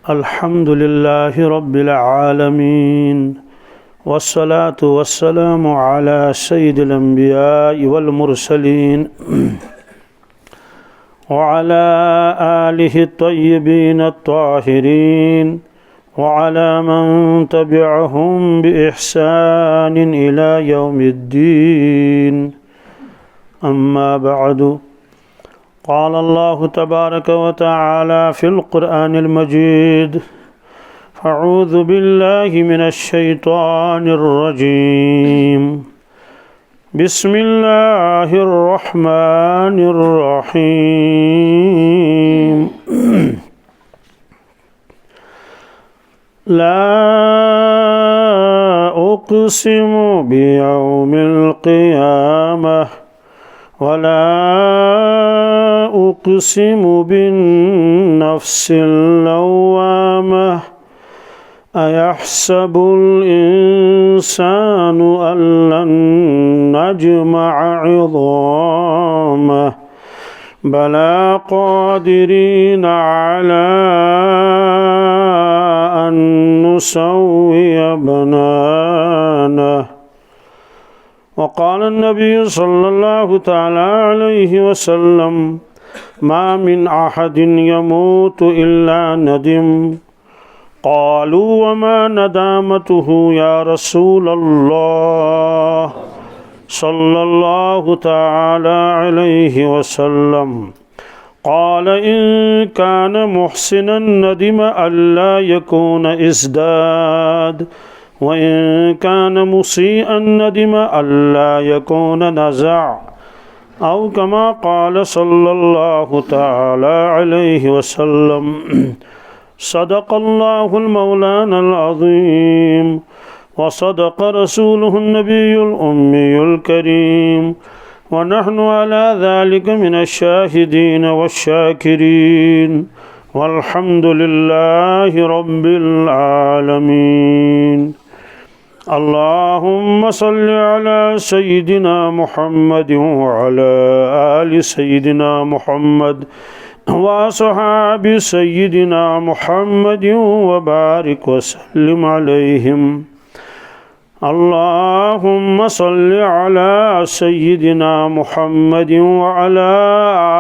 अल्हम्दुलिल्लाहि रब्बिल आलमीन वस्सलातु वस्सलामु अला सय्यिदिल अंबियाइ वल मुरसलीन व अला आलिहि तय्यिबीन अत्ताहिरीन व अला मन तबिअहुम बिइहसान इला यौमिद्दीन अम्मा बअदु क़ाल अल्लाहु तबारक व तआला फ़िल क़ुरआनिल मजीद फ़अऊज़ु बिल्लाहि मिनश शैतानिर रजीम बिस्मिल्लाहिर रहमानिर रहीम ला उक़सिमु बियौमिल क़ियामह वला उक़सिमु बिन्नफ़्सिल लव्वामह अयहसबुल इंसानु अल्लन नजमअ इज़ामह बला क़ादिरीन अला अन नुसव्विय बनानह वक़ाल नबी सल्लल्लाहु तआला अलैहि वसल्लम मा मिन अहदिन यमूतु इल्ला नदिम क़ालू वमा नदामतुहु या रसूलल्लाह सल्लल्लाहु तआला अलैहि वसल्लम क़ाल इन कान मुहसिनन नदिम अल्ला यकून इज़दाद व इन कान मुसीअन नदिम अल्ला यकून नज़अ औ कमा क़ाल सल्लल्लाहु तआला अलैहि वसल्लम सदक़ल्लाहुल मौलानल अज़ीम व सदक़ रसूलुहुन नबियुल उम्मियुल करीम व नहनु अला ज़ालिका मिनश शाहिदीन वश्शाकिरीन वल्हम्दुलिल्लाहि रब्बिल आलमीन। अल्लाहुम्मा सल्लि अला सय्यिदिना मुहम्मद व अला आलि सय्यिदिना मुहम्मद व अस्हाबि सय्यिदिना मुहम्मद व बारिक व सल्लिम अलैहिम। अल्लाहुम्मा सल्लि अला सय्यिदिना मुहम्मद व अला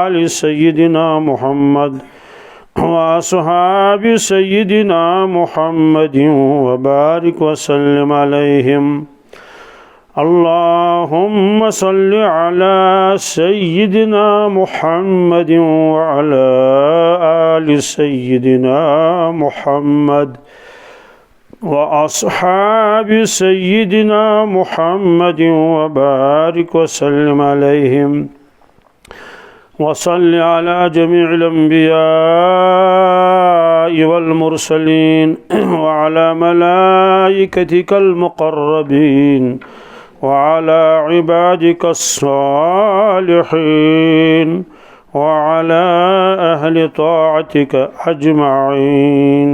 आलि सय्यिदिना मुहम्मद व अस्हाबि सय्यिदिना मुहम्मद व बारिक व सल्लिम अलैहिम। अल्लाहुम्मा सल्लि अला सय्यिदिना मुहम्मद व अला आलि सय्यिदिना मुहम्मद व अस्हाबि सय्यिदिना मुहम्मद व बारिक व सल्लिम अलैहिम। वसल्लि अला जमीइल अंबियाइ वल मुरसलीन व अला मलाइकतिकल मुक़र्रबीन व अला इबादिकस सालिहीन व अला अहलि ताअतिक अजमईन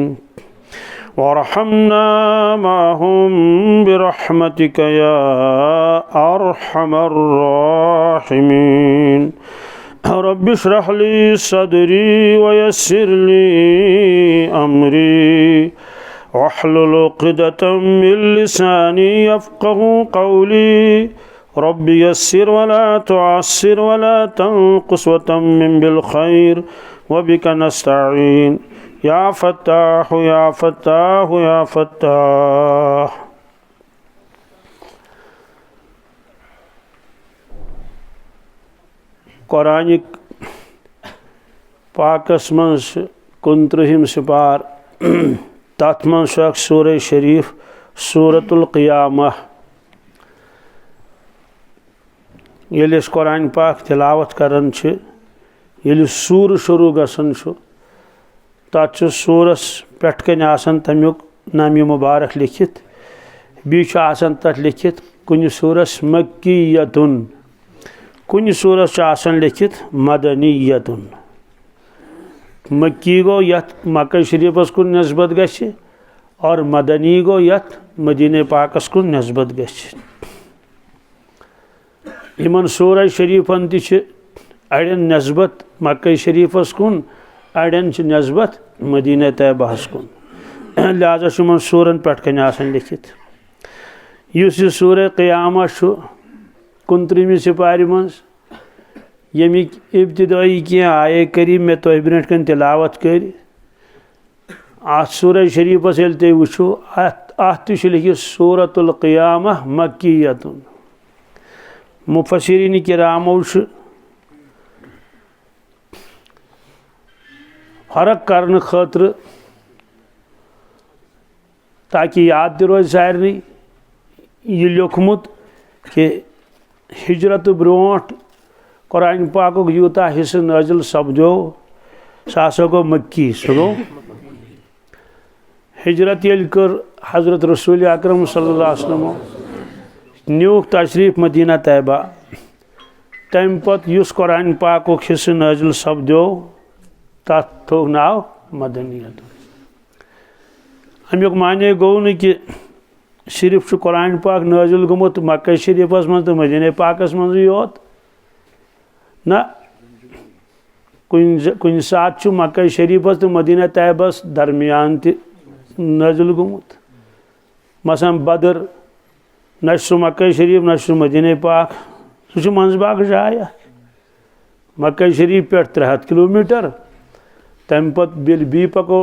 वरहमना माहुम बिरहमतिक या अरहमर राहिमीन। रब्बि इश्रह ली सदरी व यस्सिर ली अमरी वहलुल उक़दतम मिन लिसानी यफ़क़हू क़ौली रब्बि यस्सिर वला तुअस्सिर वला तंक़ुस व तम्मिम बिल खैर व बिका नस्तईन या फ़त्ताह या फ़त्ताह या फ़त्ताह। कुरान पाकस मं 29 सिपार तथ मं सूरह शरीफ सूरतुल क़ियामह। ये कुरान पाक तिलावत करान ये सूर शुरू गसन तथ सूरस पेट कन आसान तमियुक नाम मुबारक लिखित बीच आसान तथ लिखित कुन सूरस मक्कियतुन कुन सूरस आसान लिखित मदनियतुन। मक्की गो यत मक्का शरीफस कुन नस्बत गछि और मदनी गो यत मदीने पाकस कुन नस्बत गछि। इमन सूरह शरीफन ति अड़न नस्बत मक्का शरीफस कुन अड़न नस्बत मदीना तैयबाहस कुन लिहाजा मन सूरन पे लिखित युस यह सूर क़यामा 29 सिपारी मज यमिक इब्तिदाई क्या आये करीम मे तह ब्रट कन तिलावत कर अत सूर शरीफस ये तुम वो अत लिखित सूरतुल क़यामा मक्कियतुन मुफस्सिरीन किरामो फ़र्क करने खतर ताकि याद रोज सारे यह लिखमुत कि हिजरत ब्रोट कुरान पाक यूता हिस्स नाजिल सपदो सह गो मक्की सह गो हिजरत ये कर हजरत रसूल अकरम सल्लल्लाहु अलैहि वसल्लम न्यूक तशरीफ मदीना तैयबा तम पत युस कुरान पाक हिस्स नाजिल सपदो तथ थो नाव मदनियत अमुक माने गो न कि सिर्फ कुरान पाक नाजिल गोमुत मक्का शरीफस मज तो मदीना पाकस मज योत ना कुन सात मक्का शरीफस तो मदीना तैयबस दरमियान ति नाजिल गोमुत मसलन बदर न मक्का शरीफ न मदीना पाक सह मंजबाग जाय मक्का शरीफ पे 300 किलोमीटर तम पत बी पको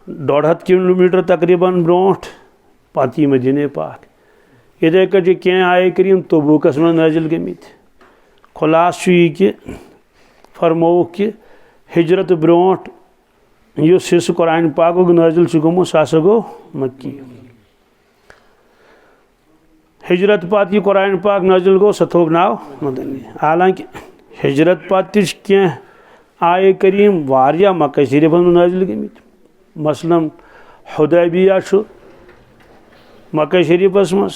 150 किलोमीटर तकरीबन ब्रोट पत मदीना पाक इथे कटे क्या आए करीम तबूकस में नाजिल गमित खुलास यह कि फरमोक कि हिजरत ब्रोट युस हिस्स कुरान पाक नाजिल गोमुत सह गो मक्की हिजरत पत यह कुरान पाक नाजिल गो सह थोक नाव मदनी हालांकि हिजरत पत क्या आए करीम वारिया मक्का शरीफ नाजिल गमित मसलन हुदैबिया मक्का शरीफस मज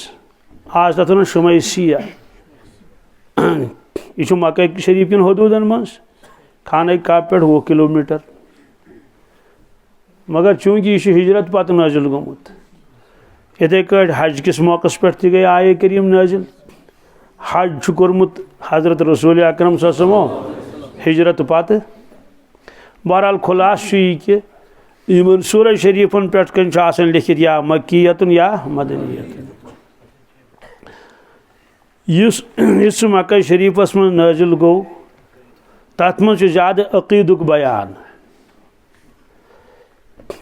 आज तथ वन शुमैसिया यह मक्का शरीफ किन हदूदन मज खाना काब पे 20 किलोमीटर मगर चूंकि यह हिजरत पत नाजिल गोमुत इथे कट हज किस मौकस पे गई आए करीम नाजिल हज कोर्मुत हजरत रसूल अकरम सल्लल्लाहु अलैहि वसल्लम हिजरत पत बहरहाल खुलास यह कि इन सूर शरीफन पे कन लिखित या मक्कियतुन या मदनियतुन इस मक्का शरीफस में नाजिल गो तथ मज ज्यादा अकीदुक बयान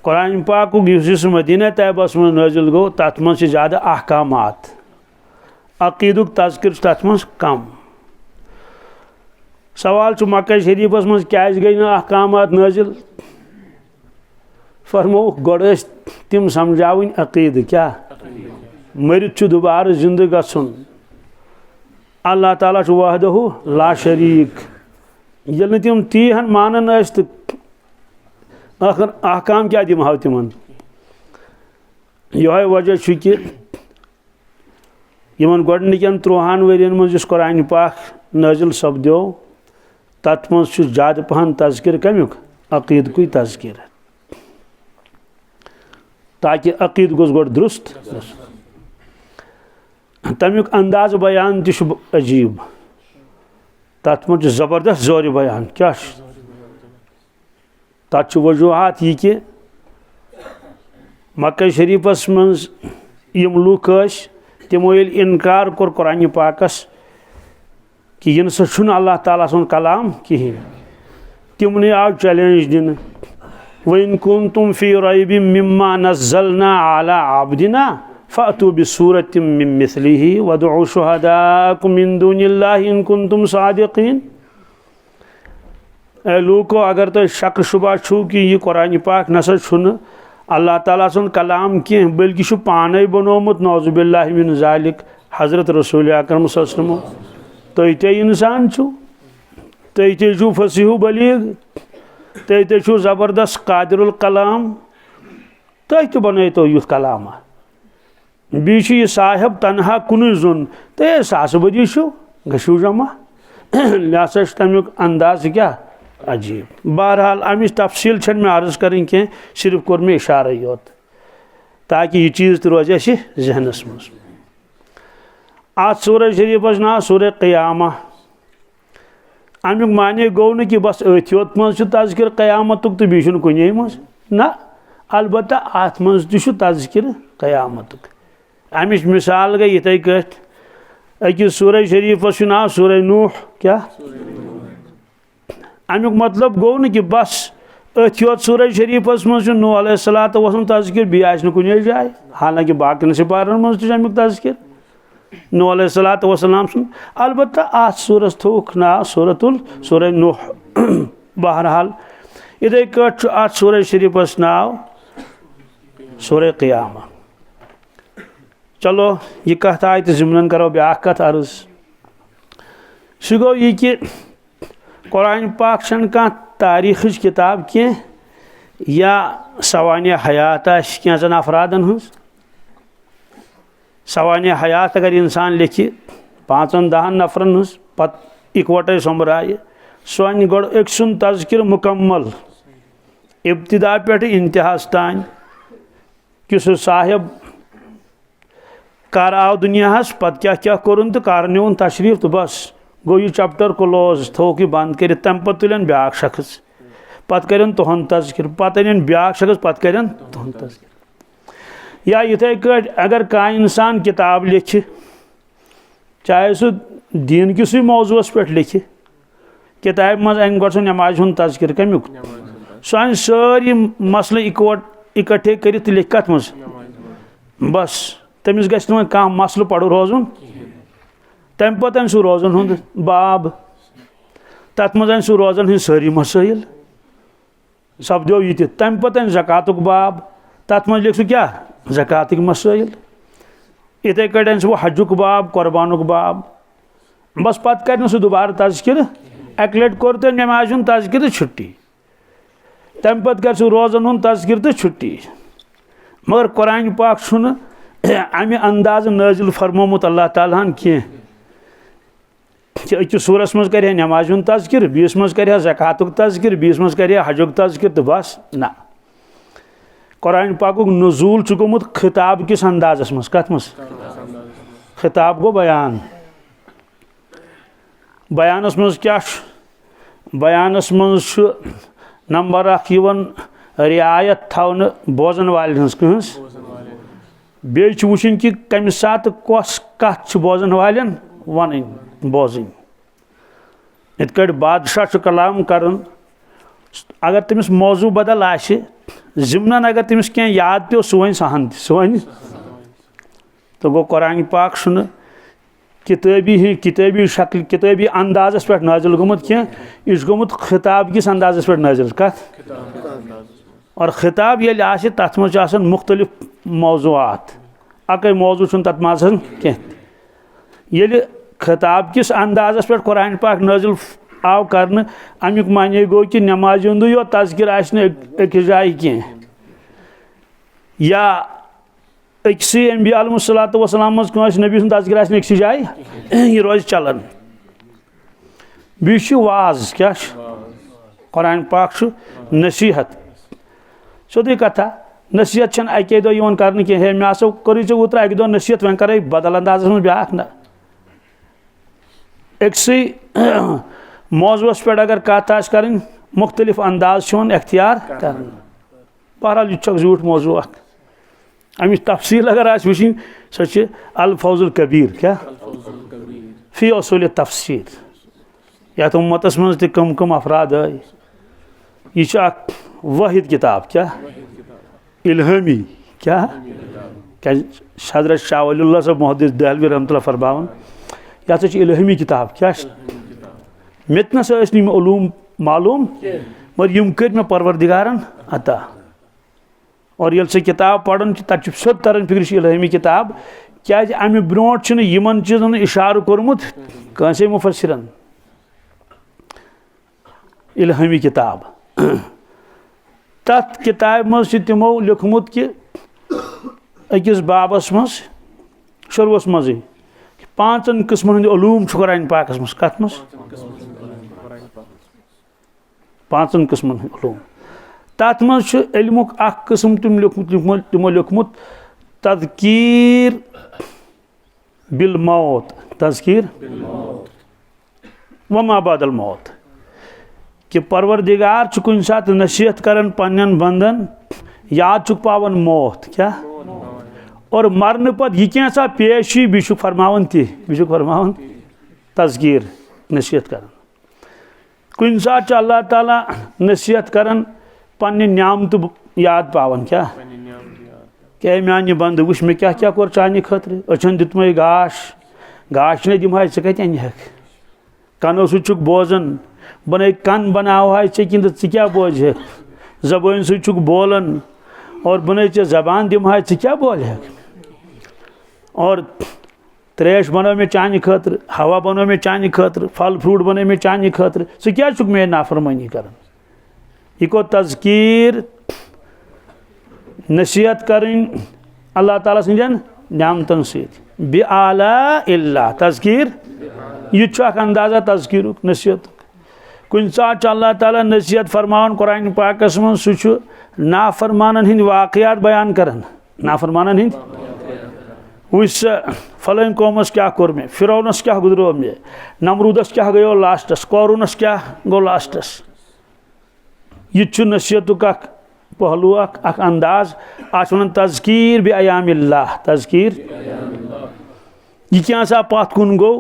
कुरान पाक इस मदीना तैयबस में नाजिल गो तथ मज ज्यादा अहकामात अकीदुक तज़किर तथ मज कम सवाल मक्का शरीफस मज क्या गई ना अहकामात नाजिल फरमो गोड़ तिम समझावन अकीद क्या मरित दोबारा जिंद गन अल्लाह ताला वहदहु ला शरीक ये तिम ती मानन तो आखिर अहकाम क्या दिमह तिमन यह वजह कि यमन गोडनिकन 30 वरियन मज कुरान पाक नाजिल सपदो तथ मज ज्यादा पहन तज़किर कमुक अकीद कुई तज़किर ताकि अकीद गोस गोड दुरुस्त तमुक अंदाज बयान अजीब तथ मज जबरदस्त जोर बयान क्या तथ वजूहत यह कि मक्का शरीफस मज यम लूक तिमो इनकार कोर कुरान पाकस कि यह न अल्लाह ताला सुन कलाम कहें तिमने आव चैलेंज दिन वइन कुंतुम फी रैबिम मिम्मा नज़्ज़लना अला अब्दिना फ़अतू बिसूरतिम मिन मिस्लिही वदउ शुहदाकुम मिन दुनिल्लाहि इन कुंतुम सादिक़ीन ए लोगो अगर तो शक शुबा छु कि यह कुरान पाक नसा छुन अल्लाह ताला सुन कलाम कह बल्कि छु पाने बनोमुत नौजुबिल्लाहि मिन ज़ालिक हजरत रसूल अकरम सल्लल्लाहु अलैहि वसल्लम तुई ते इंसान छु तुई ते छु फसीहु बलीग तुई ते छु जबरदस्त कादिरुल कलाम तुई ते बने तो युथ कलामा बीच यह साहिब तनहा कुन जुन तो सास बदी गशु जमा लिहाजा तमुक अंदाज क्या अजीब बहरहाल अमिच तफसील में अर्ज करें कह सिर्फ कोर मे इशारा योत ताकि यह चीज़ तो रोज जहनस मज अत सूर शरीफस ना सूर क़यामा अमुक माने गो न कि बस अथ योत मज तज़किर क़यामत तो बीच कुने मज ना अलबत्ता अत मज तज़किर क़यामत अमिच मिसाल गई इथे कट अकिस सूरह शरीफस नाव सूरह नूह क्या अमुक मतलब गो न कि बस अथ योत सूरह शरीफस मज नूह अलैहिस्सलातु वस्सलाम तज़किर बी कुने जाए हालांकि बाकी सिपारन मज अमुक तज़किर नूह अलैहिस्सलातु वस्सलाम सुन अलबत्ता अत सूरस थोक नाव सूरह नूह बहरहाल इथे कट अत सूरह शरीफस नाव सूरह क़ियामा। चलो ये कथ आय तो ज़िमनन करो ब्या कथ अर्ज सह गो यह कि कुरान पाक कह तारीख किताब की या सवान हयात कैंचन अफरादन हज सवान हयात अगर इंसान लिखि 5-10 नफरन हज पत इकवटे सोमराय सह अन गो अक सुन तज़किर मुकम्मल इब्तिदा पे इंतहास तान कि सह साहिब कर आव दुनियास पत क्या क्या कोरुन तो कर न्यून तशरीफ तो बस गो यह चैप्टर क्लोज थोक यह बंद कर तम पे तुलन ब्या शख्स पत कर तुहन तज़किर पत अन ब्या शख्स पत कर तुहन तज़किर या इथे कट अगर कह इंसान किताब लिख चाहे सह दीन किस मौजूस पे लिख किताब मज अन गो नमाज हूं तज़किर कमुक सह अन सारी मसल इकट्ठे कर लिख कत मज बस तमिस गह कह मसल पड़ रोजन तम पे अन सह रोजन हूं बाब तथ मज अन सह रोजन हज सारी मसाइल सपदो ये तम पे अन ज़कातुक बाब तथ मज लिख क्या ज़कातुक मसाइल इथे कट अन सह हजुक बाब कुर्बानुक बाब बस पत कर सह दोबारा तज़किर अक लट कोर तो नमाज हूं तज़किर छुट्टी तम पे कर सह रोजन हूं तज़किर तो छुट्टी मगर कुरान पाक छुन अमे अंदाज नाजिल फरमोमुत अल्लाह ताला कह अकिस सूरस मज कर नमाज हूं तज़किर बीस मज कर ज़कातुक तज़किर बीस मज कर हजुक तज़किर तो बस ना कुरान पाकुक नुज़ूल गोमुत खिताब किस अंदाजस मज कत मज खिताब गो बयान बयानस मज क्या बयानस मज नंबर अख रियायत थवन बोजन वाले हज बे वुचन कि कम सात कस कथ बोजन वाले वन बोजन इत कट बादशाह कलाम कर अगर तमिस मौजू बदल आशे ज़िमनन अगर तमिस क्या याद पे सह वन सहन सह वन तो गो कुरान पाक सुन किताबी शक्ल किताबी अंदाजस पे नाजिल गोमुत क्या यह गोमुत खिताब किस अंदाजस पे नाजिल कत और खिताब ये आशे तथ मज मुख्तलिफ मौजूआत अक मौजू तथ मज ये खिताब किस अंदाजस पे कुरान पाक नाजिल आव कर अमुक माने गो कि नमाज अंदु यो तज़किर अकिस जाय कह या अक्सी अम्बिया अलैहिस्सलातु वस्सलाम मज कस नबी सुन तज़किर अकिस जाय यह रोज चलन बीच वाज क्या कुरान पाक नसीहत सोदी कथा नसीहत अके दो कर कह मे हसा कर ओतर अक दो नसीहत वन कर बदल अंदाज में ब्या ना अक्सी मौजूस पे अगर कत कर मुख्तलिफ अंदाज वन अख्तियार कर बहरहाल यह झूठ मौजू अमिच तफसील अगर वुचन सह अल फौजुल कबीर क्या फी उसूल तफसीर यथ उम्मतस मज तम कम अफराद आय यह वाहिद किताब क्या इल्हामी क्या हजरत शाह वलीउल्लाह साहब मुहद्दिस दहलवी रहमतुल्लाह फरमावन यह हसा इल्हामी किताब क्या मे नसा उलूम मालूम मगर यम कर मे परवरदिगारन अता और ये सह किताब पढ़न तब सोद तरन फिक्र इल्हामी किताब क्या अमे ब्रोट यमन चीजन इशार कोरमुत कंसे मुफस्सिरन इल्हामी किताब तथ किताब मज तमो लिखमुत कि अकिस बाबस मज शुरुस मज 5 किस्मन हंद उलूम कुरान पाकस मज कत मज 5 किस्मन हंद उलूम तथ मज इल्मुक अख किस्म तमो लिखमुत तज़कीर बिल मौत तज़कीर वमा बादल मौत कि परवरदिगार कुन सात नसीहत करन पन्न बंदन याद चुक पावन मौत क्या और मरने पद यह क्या पेश ही बिशुक फरमावन फरमावन तज़कीर नसीहत करन कुन सात अल्लाह ताला नसीहत करन पन्न न्यामत याद पावन क्या मान बंद वुच मे क्या क्या कोर चाने खतर अचन दितमे गाश ने दिम चे कत अन कनो सुक बोजन बन कन बनाव चे कि क्या बोझ जबान सुक बोलन और बन चे जबान दिम चे क्या बोल और त्रेश बनो मे चाने खतर हवा बनो मे चाने खतर फल फ्रूट बनो मे चाने खतर सह क्या मे नाफरमानी कर यह गो तज़कीर नसीहत करें अल्लाह ताला सदन न्यामतन बि आला इल्ला तज़कीर यह अंदाजा तज़कीर नसीहत कुन सात अल्लाह ताला नसीहत फरमान कुरान पाकस मं सह नाफरमानन हिंद वाक़यात बयान करन नाफरमानन हिंद वुच फलन कौमस क्या कोर मे फिरौनस क्या गुजरो मे नमरूदस क्या गयो लास्टस कौरूनस क्या गो लास्टस यह नसीहत पहलू अंदाज आज वन तज़कीर बे अयामिल्लाह तज़कीर यह क्या सा पत कुन गो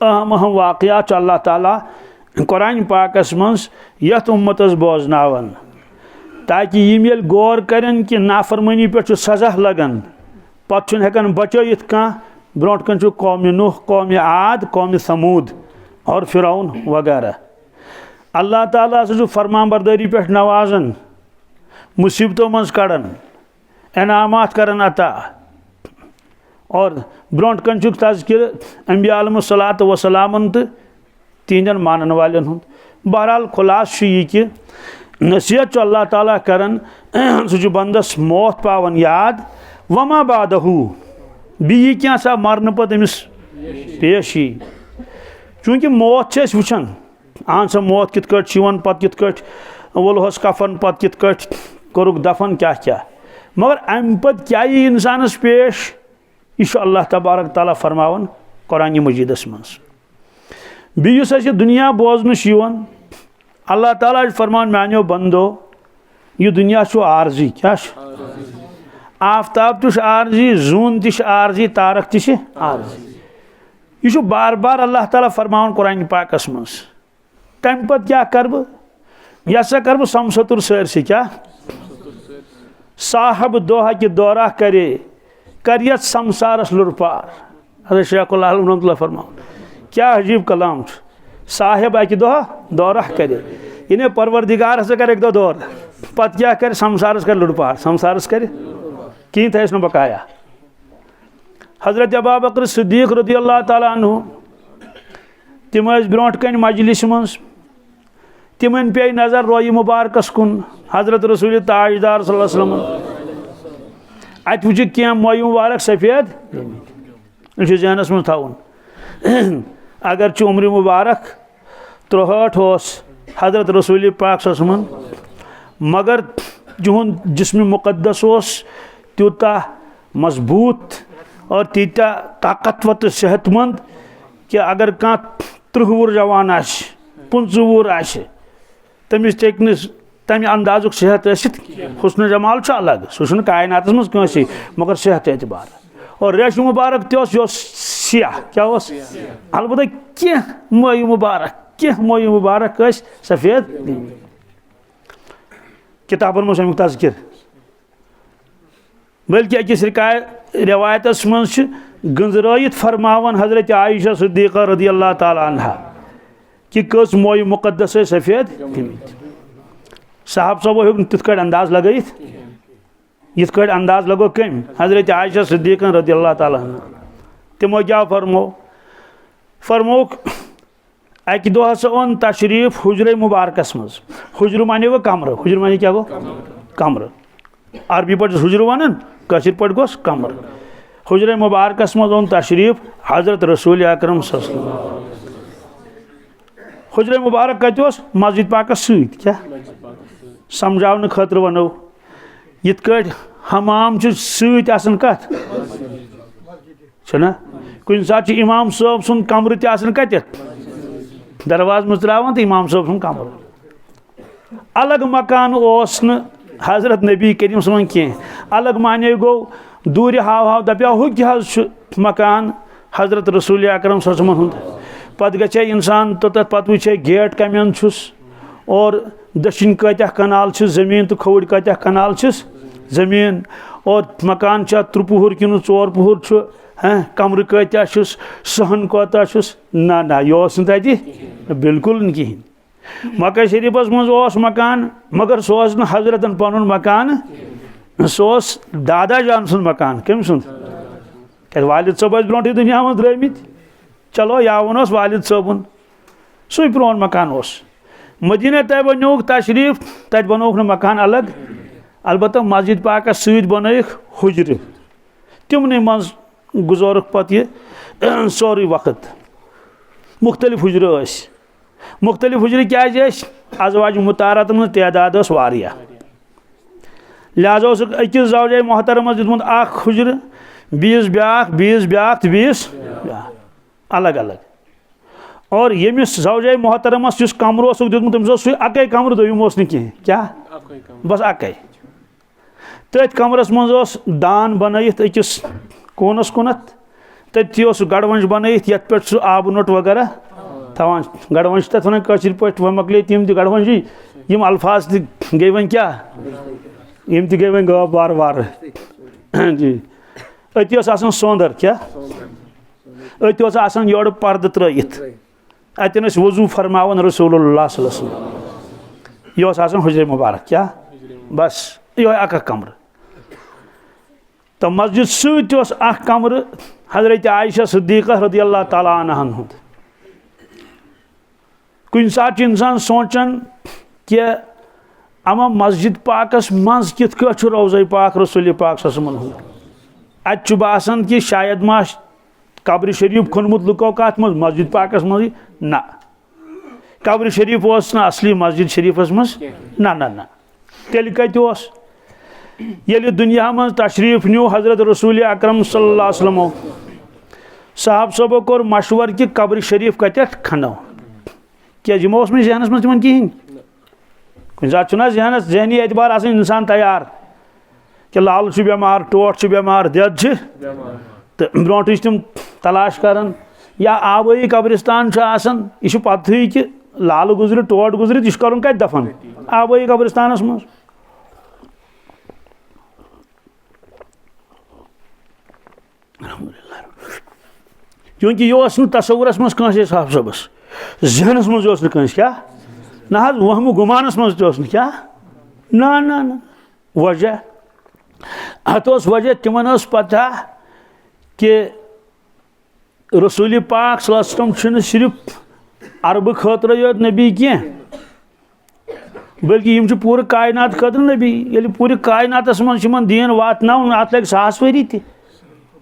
अहम अहम वाक़यात अल्लाह ताला कुरान पाकस मं यथ उम्मतस बोजनावन ताकि यम ये गौर करें कि नाफरमानी पे सजा लगन पत् हेकन बचत कह ब्रोट कन कौम नूह कौम आद कौम समूद और फिरौन वगैरह अल्लाह ताला फरमान बरदारी पे नवाजन मुसीबतों मं कड़न इनामात करन अता और ब्रोट कन तज़किर अंबिया अलैहिस्सलातु वस्सलामन तो तीन मानन वालन हुंद बहरहाल खुलास यह कि नसीहत अल्लाह ताला करन सह बंदस मौत पावन याद वमा बादहू बी क्या सा मरने पत अमिस पेश ही चूँकि मौत वुचान आन सा मौत कित पत कित वोलहस कफन पत कित कोरुक दफन क्या क्या मगर अम पत क्या इंसानस पेश यह अल्लाह तबारक ताला फरमावन कुरान मजीदस मं बीस दुनिया बोजन अल्लाह ताला फरमान मानो बंदो यह दुनिया आर्जी क्या आफ्ताब तो आर्जी जून तो आर्जी तारक तो आर्जी यह बार बार अल्लाह ताला फरमान कुरान पाकस मं तम पत क्या कर यह सा कर समसतुर सरसी क्या साहब दोहा कि दौरा करे करियत संसारस लुरपार हज़रत शेखुल आलम फरमान क्या अजीब कलाम साहेब अकि दोह दौरा करे इन्हें परवरदिगार हसा कर एक दो दौर पत क्या कर संसारस कर लुटपार संसारस कर कहीं थस न बकाया हजरत अबू बकर सिद्दीक रज़ियल्लाहु ताला अन्हु तिम ब्रोट कन मजलिस मं तिमन पे नजर रोय मुबारकस कुन हजरत रसूल ताजदार सल्लल्लाहु अलैहि वसल्लम अत वुच क्या मोय मुबारक सफेद जहनस मं थवन अगर उम्र मुबारक 63 हजरत रसूल पाक सल्लल्लाहु अलैहि वसल्लम मगर जुहन जिस्म मुक़द्दस त्यूता मजबूत और तीता ताकतवर तो सेहतमंद कि अगर कह 30 वुर जवान 15 वुर तमिस तम अंदाजुक सेहत हुस्न जमाल अलग सह कायनात मज कंसी मगर सेहत एतबार और रेश मुबारक तह सियाह क्या अलबत्ता कह मोय मुबारक सफेद किताबन मं अमुक तज़किर बल्कि अकिस रिवायतस मं गंजरायत फरमावन हजरत आयशा सिद्दीक़ा रज़ियल्लाहु ताला अन्हा कि कस मोय मुक़द्दस सफेद साहब सबो हेक तिथ कट अंदाज लगत यिथ कट अंदाज लगो कम हजरत आयशा सिद्दीक़ा रज़ियल्लाहु ताला अन्हा तिमो क्या फरमोक अकि दो हसा ओन तशरीफ हुजरे मुबारकस मज हुजर माने वो कमर हुजर माने क्या गो कमर अरबी पे हुजर वन कशिर पे गोस कमर हुजरे मुबारकस मज ओन तशरीफ हजरत रसूल अकरम हुजरे मुबारक कत मस्जिद पाकस सत क्या समझावन खतर वनो यिथ कट हमाम सत कत कुन सात इमाम साहब सुन कमर तन कत दरवाज मज त्रा तो इमाम साहब सुन कमर अलग मकान ओस न हजरत नबी करीम सन कह अलग माने गो दूर हाव हाव दपा हुक मकान हजरत रसूल अकरम सल्लल्लाहु अलैहि वसल्लम पत गछे इंसान तो तत पत वुछे गेट कमेन छुस और दक्षिण कत्या कनाल जमीन तो खोड़ कत्या कनाल जमीन और मकान त्रुपुहर कि 4 पुहर कमर कत्या सहन कोता ना ना यह तति बिल्कुल कहें मक्का शरीफस मज मकान मगर सह हजरतन पन मकान सह दादा जान सुन मकान कम सुन क्या वालिद सब ब्रोट दुनिया में द्रमित चलो या वन वालिद सबन सु प्रोन मकान मदीना तैयबा न्योक तशरीफ तत बनोक न मकान अलग अलबत्त मस्जिद पाक सत बनैक हुजर तिमन मज गुजारक पत यह सोरे वक्त मुख्तलिफ हुजर मुख्तलिफ हुजर क्या अजवाज मुतारत तदाद वारिया लिहाजा अकिस ज़ौजाए मोहतरमस दितमुत अख हुजर बीस ब्याख तो बीस अलग अलग और यमिस ज़ौजाए मोहतरमस जिस कमर दितमुत तमिस अकै कमर दोयम कहें क्या बस अकै तथ कमरस मज दान बनैत अकिस कोनस कुनत तथि गड़वंश बनैत ये पे आब नोट वगैरह थवान गड़वंश तथ वन कशिर पे वह मकले तम गड़वंशी यम अल्फाज गई वन क्या यम गई वन गव बार बार जी अति सोंदर क्या अति योड़ पर्द त्रयित अतन वजू फरमावन रसूलुल्लाह सल्लल्लाहु अलैहि वसल्लम यह हुजर मुबारक क्या बस यह अक कमर तो मस्जिद सत कमर हजरत आयशा सिद्दीक़ा रज़ियल्लाहु ताला अन्हा हुंद कुन सात इंसान सोचन कि अमा मस्जिद पाकस मज कित रोज़ा पाक रसूल पाक अत बासान कि शायद मा कब्र शरीफ खुनमुत लुको कत मज मस्जिद पाकस मज ना कब्र शरीफ ना असली मस्जिद शरीफस मज ना ना ना तेल कत ये दुनिया में तशरीफ न्यू हजरत रसूल अकरम सल्लल्लाहु अलैहि वसल्लम साहब सबो कोर मशवर कि कब्र शरीफ कत खनो क्या यमो में जहनस मज तिमन कहें कुछ सात जहनस जहनी एतबार इंसान तैयार कि लाल बेमार टोट बेमार दद तो ब्रोट तम तलाश कर या आबई कब्रिस्तान यह पत्थी कि लाल गुजर टोट गुजर यह कर कत दफन आबई कब्रिस्तानस मज क्योंकि यह तस्वुरस मज साहब सबस जहनस मज क्या ना वहम गुमानस मज क्या ना ना ना वजह अत वजह तिमन पता कि रसूल पाक सल्लल्लाहु अलैहि वसल्लम सिर्फ अरब खतर योत नबी कह बल्कि यम पूरे कायनात खतर नबी ये पूरे कायनातस मज दीन वातन अत लग 100 वरी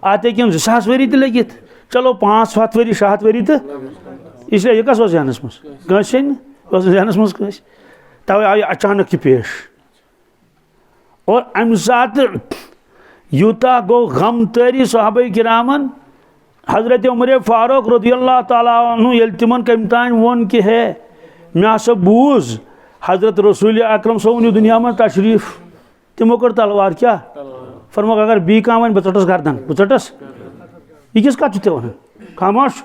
अत हेम 200 वरी लगित चलो 500 वरी 7 वरी तो इसलिए यह कस जहनस मज जहनस मज तवे आय अचानक यह पेश और अमि सात यूता गो गम तरी सहाबा किरामन हजरत उमर फारूक रज़ियल्लाहु ताला अन्हु ये तिमन कम तान वोन कि है मे हसा बूज हजरत रसूल अकरम सोन दुनिया में तशरीफ तमो कर तलवार क्या फरमोक अगर बी कह वन बह च गर्दन बह चटस यह किस कत वन खामोश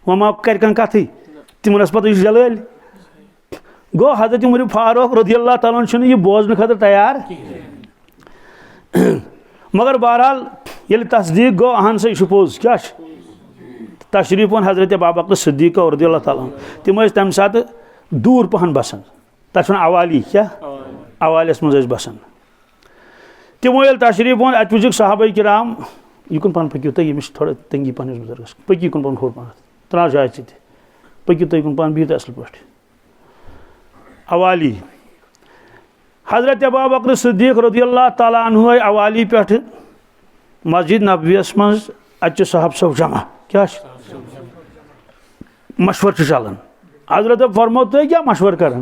वह कर कथी तिमन पत जल गो हजरत उमर फारूक रज़ियल्लाहु ताला अन्हु यह बोजन खतर तैयार मगर बहरहाल ये तस्दीक गो अहन सा यह पोज क्या तशरीफ वन हजरत अबूबकर सिद्दीक़ रज़ियल्लाहु ताला तिम तम सात दूर पहन बसान तथ अवाली क्या अवालिस मज बसान तिमो ये तशरीफ वन अत वुक सहाबा किराम युन पन पकू तुम यमिस थोड़ा तंगी पहनस बुजुर्गस पकि कुन पन खोर पन त्रा जाए चे पकू तुम पन बिहत असल पे अवाली हजरत अबूबकर सिद्दीक़ रज़ियल्लाहु ताला अन्हु अवाली पे मस्जिद नबवियस मज अत साहब सब जमा क्या मशवर चलान हजरत फरमो तुम क्या मशवर कर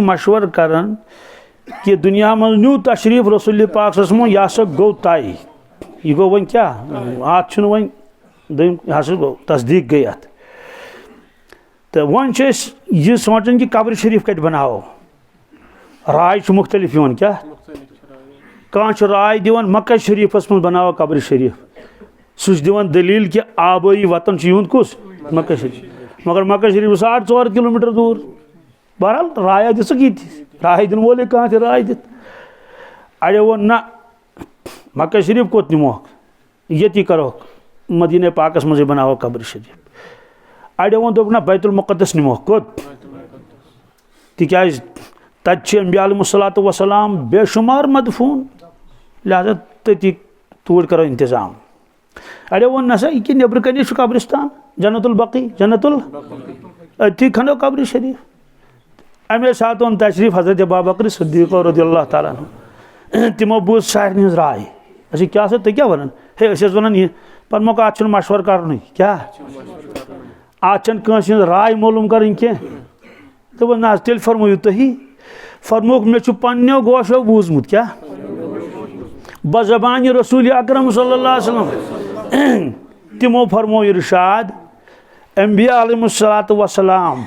मशवर कर कि दुनिया में न्यू तशरीफ रसूल पाक यह हसा गो तय यह गो वन क्या अत वन दम यह हसा गो तस्दीक गई अत तो वन यह सोचान कि कब्र शरीफ कत बनाओ राय मुख्तलिफ क्या कह राय दिवान मक्का शरीफस मज बनाओ कब्र शरीफ सह दिवान दलील कि आबाई वतन यूं कुस मक्का शरीफ मगर मक्का शरीफ 4.5 किलोमीटर दूर बहरहाल राय दिख राय दिन वोल कह राय दित अड़ो वो ना मक्का शरीफ कोत निमोक ये करो मदीना पाकस मज बनाओ कब्र शरीफ अड़ो वो दोप ना बैतुल मुक़द्दस निमोक कोत तिकाज तत अंबिया अलैहिस्सलातु वस्सलाम बेशुमार मदफून लिहाजा तती तूर करो इंतजाम अड़ो वो नसा यह नबर कन कब्रिस्तान जन्नतुल बकी जन्नतुल अति खनो कब्र शरीफ अमे सात ओन तशरीफ हजरत अबू बकर सिद्दीक़ रज़ियल्लाहु तआला अन्हु तिमो बूझ सारे हज राय अच्छा क्या तुम क्या वन हे वन यह पर मौका अत मशवर कर क्या अत राय मालूम कर तो ना तेल फरमो तुही फरमोक मे पन्नो गोशो बूझमुत क्या बज़बान रसूल अकरम सल्लल्लाहु अलैहि वसल्लम तिमो फरमो इरशाद अंबिया अलैहिस्सलातु वस्सलाम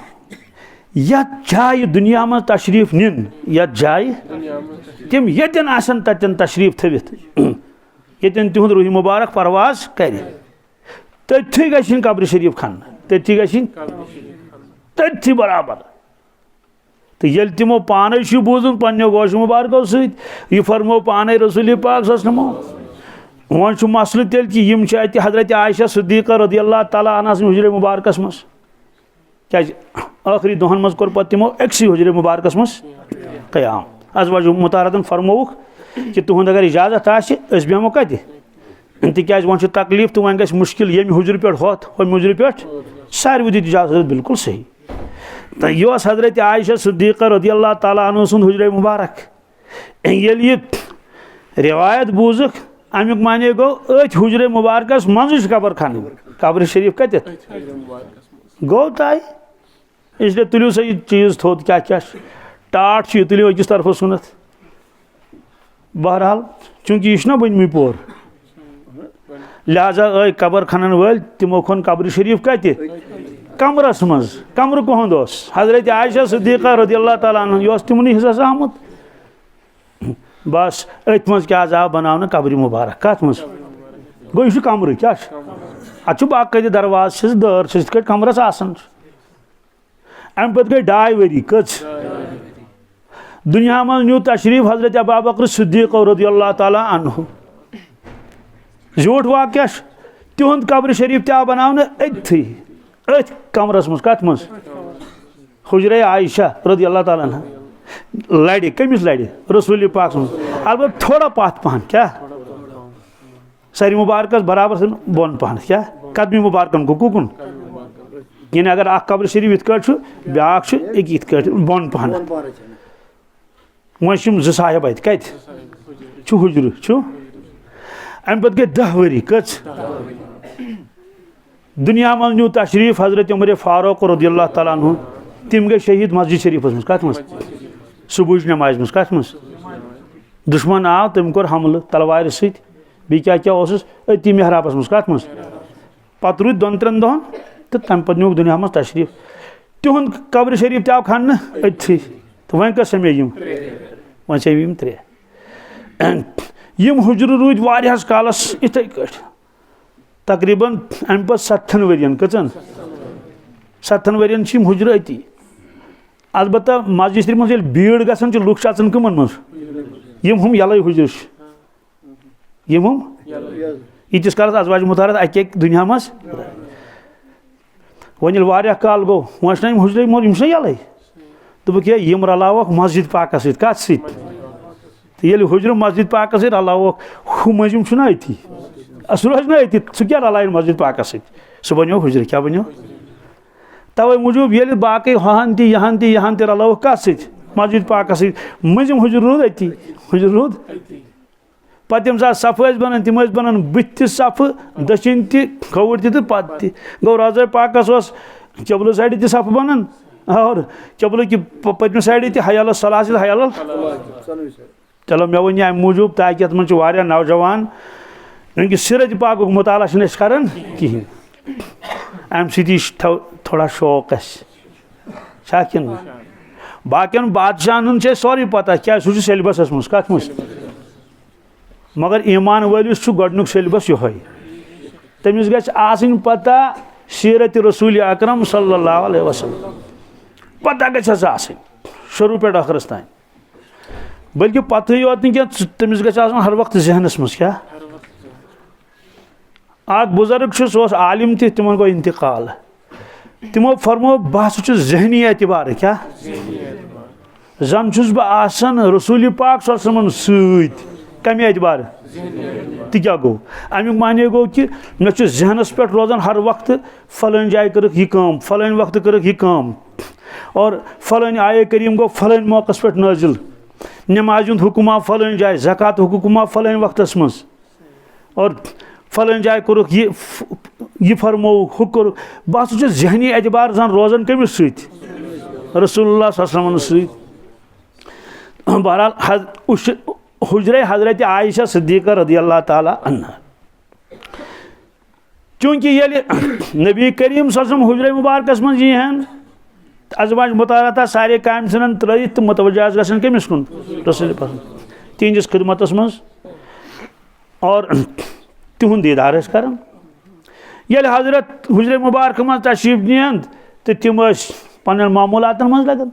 यत जाय दुनिया में तशरीफ निन यत जाय तिम यतन आसन ततन तशरीफ थवित यतन तिहुंद रूह मुबारक परवाज कर तथी गन कब्र शरीफ खन तथी गन तथी बराबर तो ये तिमो पान बूझन पन्नो गोश मुबारको सह फरमो पान रसूल पाक सल्लल्लाहु अलैहि वसल्लम वन मसल तेल कि यम हजरत आयशा सिद्दीक़ा रज़ियल्लाहु तआला अन्हा हुजरे मुबारकस मस क्या आखिरी दोहन मज कोर पत तिमो एक्सी हुजरे मुबारकस मस क़याम अज़वाज मुताहरतन फरमोक कि तुहद अगर इजाजत आसि अस बेहमो कत तिकाज वन तकलीफ तो वन गस मुश्किल यम हुजर पे होत हम हुजर पे सारे दित इजाजत बिल्कुल सही तो यह हजरत आयशा सिद्दीक़ा रज़ियल्लाहु तआला अन्हा सुंद हुजरे मुबारक ये रिवायत बूझक अमुक माने गो अथ हुजरे मुबारकस मज कबर खान कब्र शरीफ कत गो ताई इसलिए तुलियो सा यह चीज थोद क्या क्या टाट यह तुलियो अकिस तरफ सुनत बहरहाल चूंकि यह ना बनमी पोर लिहाजा कबर खनन वल तिमो खन कब्र शरीफ कत कमरस मज कमर कहद हजरत आयशा सिद्दीक़ा रज़ियल्लाहु तआला अन्हा यह तिमन हिस्सस आमुत बस अथ मज क्या आव बनाने कब्र मुबारक कत मज गो यह कमर क्या अत बाकायदे दरवाज दर इत कमरस आसान अम पे गई 2.5 वरी कच दुनिया में न्यू तशरीफ हजरत अबू बकर सिद्दीक़ रज़ियल्लाहु तआला अन्हु झूठ वाक़या तिहुंद कब्र शरीफ तव बनाने अथ कमरस मज कत मज हुजरे आयशा रज़ियल्लाहु तआला अन्हा लड़े कमिस लड़े रसूल पाक अलबत् थोड़ा पथ पहन क्या सरी मुबारकस बराबर से बोन पहन क्या कदमी मुबारकन को कुकुन यानी अगर अख कब्र शरीफ इत ब्या इत बोन पहन वह साहब अत कत हुजर अम पे गई 10 वरी कच दुनिया में न्यू तशरीफ हजरत उमर फारूक रज़ियल्लाहु तआला अन्हु तिम गई शहीद मस्जिद शरीफ मज कत मज सुबह नमाज मज कत मज दुश्मन आव तम कोर हमल तलवार सत बी क्या क्या अति मेहराबस मज कत मज पत रूद 2-3 दोहन तो तम पे न्यूक दुनिया में तशरीफ तिहुंद कब्र शरीफ तव खन अथी तो वन कस मे वन से 3 यम हुजर रूद वारियास कालस इथे तकरीबन अम पे 7 वरियन कचन 7 वरियन हुजर अती अलबत्ता मस्जिद शरीफ मज भीड़ गसन लुक कमन मज यम हम यल हुजर यम हम यीतिस कालस अज़वाज मुताहरत अके दुनिया मज वन वारिया काल गो वन हुजर यम यल दोप यम रलावक मस्जिद पाक सत कत सत ये हुजर मस्जिद पाक सत रलावक हु मजम ना अती सह रोज ना अती सह क्या रलायन मस्जिद पाक सत सह बनो हुजर क्या बनो तवे मूजूब ये बाकी हहान तहान रलावक कत सत मस्जिद पाक सत मजम हुजर रूद अती हुजर रूद पत यम सात सफ बनान तम बनान बुथ सफ दशिन खवुर तो पत गो रोज़ा पाकस चबल साइड त सफ बनान और चबल की पत्म साइड हयाल सलासिल हयाल चलो मे वन अम मूजूब ताकि अत मज नौजवान उनकी सिरत पाक मुताला कर कहें अम सी थोड़ा शौक किन बाकियन बादशाहन सोरी पता क्या सह सिलेबस मज कत मज मगर ईमान वलिस गोडनुक सिलेबस यो तमिस गछ आसिन पता सीरत रसूल अकरम सल्लल्लाहु अलैहि वसल्लम पता गछस आसिन शुरू पे आखिरस तान बल्कि पता योत क्या तमिस गछ आसन हर वक्त जहनस मज क्या आग बुजुर्ग सो आलिम तिमन गो इंतकाल तिमो फरमो बह जहनी एतबार क्या जन बह आसन रसूल पाक सल्लल्लाहु अलैहि वसल्लम कमे एतबार तो क्या गो अमुक माने गो कि मे जहनस पे रोजान हर वक्त फलान जाय कर यह फलान वक्त कर यह और फलान आय करीम गो फलान मौकस पे नाजिल नमाज हुकुमा फलान जाय ज़कात हुकुमा फलान वक्तस मज और फलान जाय कर यह फरमो हु कर बह जहनी एतबार जन रोजान कमिस रसूलुल्लाह सल्लल्लाहु अलैहि वसल्लम बहरहाल हुजरे हजरत आयशा सिद्दीक़ा रज़ियल्लाहु ताला अन्हा चूंकि ये नबी करीम सल्लल्लाहु अलैहि वसल्लम हुजरे मुबारकस मज यहन अजवाज मुतारता सारे काम सन त्रित मुतवज्जा गसन कमिस कुन रसूल तिहंदिस खिदमतस मज और तिहुंद दीदार करन ये हजरत हुजरे मुबारक मज तशरीफ नियन तो तिम पन्न मामूलातन मज लगन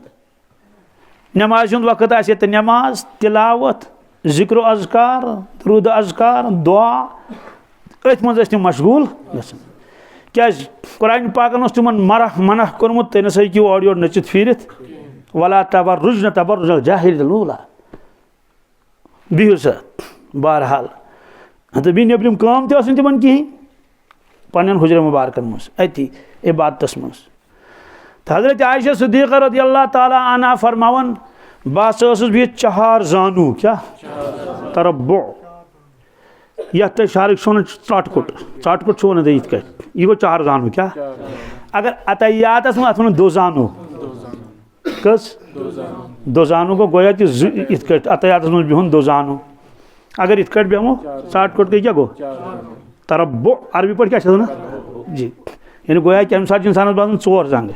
नमाज वक्त आसे तो नमाज तिलावत जिक्र अज़कार रुद अज़कार दुआ अथ मज तम मशगूल क्या कुरान पाकन तिमन मना कोर्मुत तुम नसा हेकिव और योर नचित फिरत वला तबर्रुज न तबर्रुज जाहिलिय्यतिल ऊला बिहु सा बहरहाल तो बी नबरिम काम तम तिमन कहीं पन्न हुजरे मुबारकन मज अति इबादतस मज तो हजरत आयशा सिद्दीक़ा रज़ियल्लाहु ताला अन्हा फरमावन बस बिह 4 जानू क्या तरब्बु यह शारिक वन चाटकुट वन ये यह गो 4 जानू क्या अगर अतयात अत वन 2 जानू कस 2 जानू गो गोया कि इत अतयात मज बिहुन 2 जानू अगर इत बेमो चाटकुट गई क्या गो तरब्बु अरबी पे क्या ना जी यानी गोया कि अम सात इंसान बाजन 4 जंग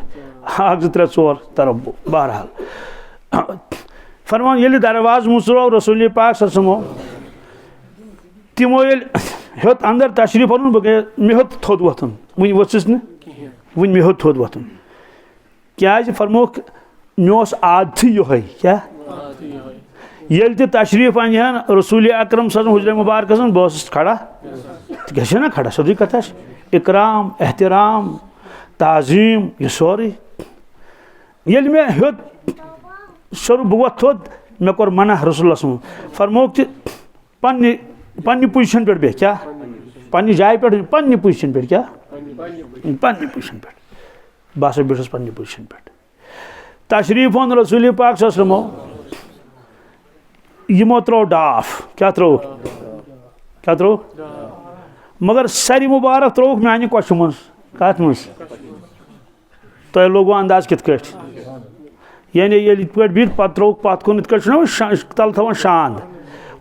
1 2 3 4 तरब्बु बहरहाल फरमान ये दरवाज मुसरो रसूल पाक सल्लल्लाहु अलैहि वसल्लम तिमो हेत अंदर तशरीफ ओन मे हेत थोद वथन वन वचस न वन मे हेत थोद वथन क्या फरमो मे आदत ये क्या ये तशरीफ अन रसूल अकरम सल्लल्लाहु अलैहि वसल्लम मुबारक बस खड़ा गए ना खड़ा सोदी कथा इकराम एहतराम ताजीम यह सोरे ये मे हेत शुरू बह थोद मे कोर मना रसूल फरमो कि पन्नी पोजिशन पे क्या पन्नी जाय पे पन्नी पोजिशन पे क्या पन्नी पोजिशन पे बस बिठस पन्नी पोजिशन पे तशरीफ ओन रसूल पाक सल्लल्लाहु अलैहि वसल्लम यमो त्रो डाफ क्या त्रो मगर सारी मुबारक त्रोक माने कश मज कत मज तुम लोगो अंदाज कित यानी ये बिह पे त्रोक पत कुन इत तल थवान शांद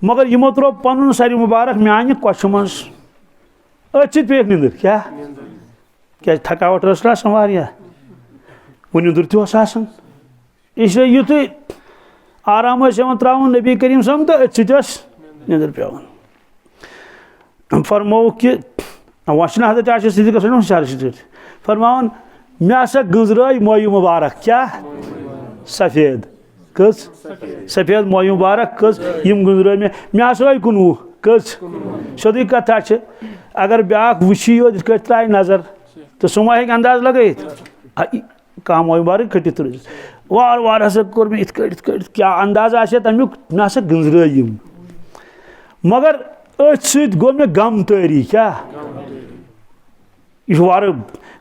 मगर यमो त्रो पन सारी मुबारक माने कश मज अचित पेक निंदर क्या थकावट रस वारिया वो निंदर तन इसलिए युत आराम त्रावन नबी करीम सम तो अचित निंदर पेवन फरमो कि वह हजरत आयशा सिद्दीक़ा फरमान मे हसा गंजराय मोय मुबारक क्या सफेद कस सफेद मोय मुबारक कस यम गंजराय मे हसा कुनवु कस सोदी कथा अगर ब्याक वुशी यो त्राय नजर तो सह मा अंदाज लगत कह मोय मुबारक खटित वार वार हसा कोर मे इत क्या अंदाज आसे तमिक मे हसा गंजराय यम मगर अथ सत गो मे गम तारी क्या यह वार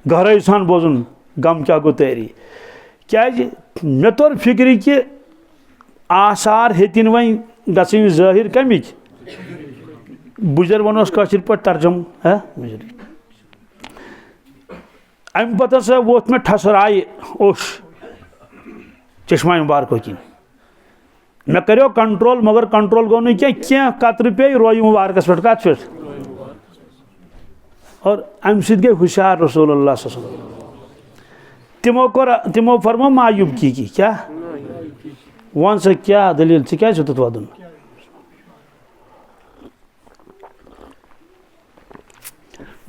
गहराई सान बोजन गम क्या गो तारी क्या मे तोर फिक्र कि आसार हेतिन वन गन जाहिर कमिक बुजर वनोस कशिर पे तर्जम है अम पत हसा वोत मे ठसराय ओश चश्मा मुबारक किन मे करो कंट्रोल मगर कंट्रोल गो ना क्या कतर पे रोय मुबारकस पे कत पे और अम सत गई हुशार रसूलुल्लाह सल्लल्लाहु अलैहि वसल्लम तिमो फरमो मायूब की क्या वन सा क्या दलील क्या वदन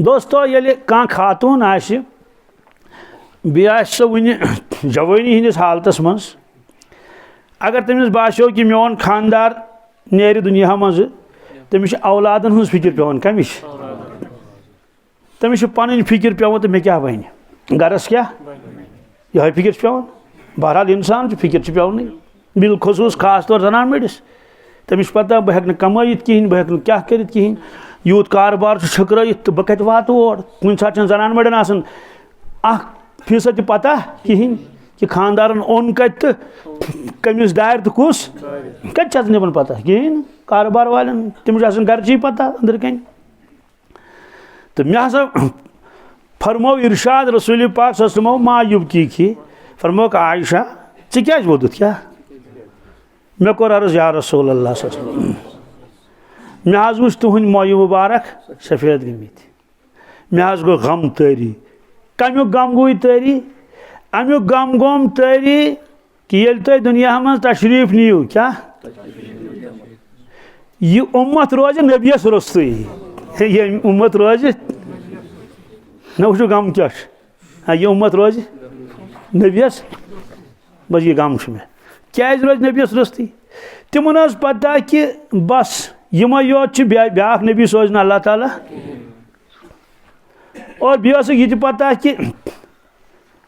दोस्तों ये कह खातून सो वन जवानी हंदिस हालतस मज अगर तमिस बासो कि मोन खानदार नेर दुनिया मज तमिस औलादन हज फिक्र पेवान कमिश तमिस पन फिक्र पेवान तो मे क्या बन गरस क्या यह फिक्र पेवान बहरहाल इंसान फिक्र पेवान बिलखसूस खास तौर जनान मड़िस तमिस पता बह हेक कमायित कहें बह हेक क्या कर कहें यूत कारोबार छकरत तो बह कत वात और कुन सात जनान मड़न आसन फीसद पता कहें कि खानदारन ओन कत कमिस दायर तो कुस कत नबन पता कहें कारोबार वालन तमिस गर्ची पता अंदर कन तो मे हसा फरमो इरशाद रसूल पाक सल्लल्लाहु मायूब की फरमो आयशा क्या वोदुत क्या मे कोर अर्ज या रसूल अल्लाह मे हज वुच तुहंद मोय मुबारक सफेद गमित मे हज गो गम तारी कमुक गम गो तारी अमुक गम गोम तारी कि ये तुम दुनिया मज तशरीफ नीव क्या यह उम्मत रोज नबियस रुस्तु ये उम्मत रोज न वो गम क्या यह उम्मत रोज नबियस बस ये गम मे क्या रोज नबियस रुस्तु तिमन पता कि बस यम योत ब्या नबी सोजन अल्लाह ताला और बेस यह पता कि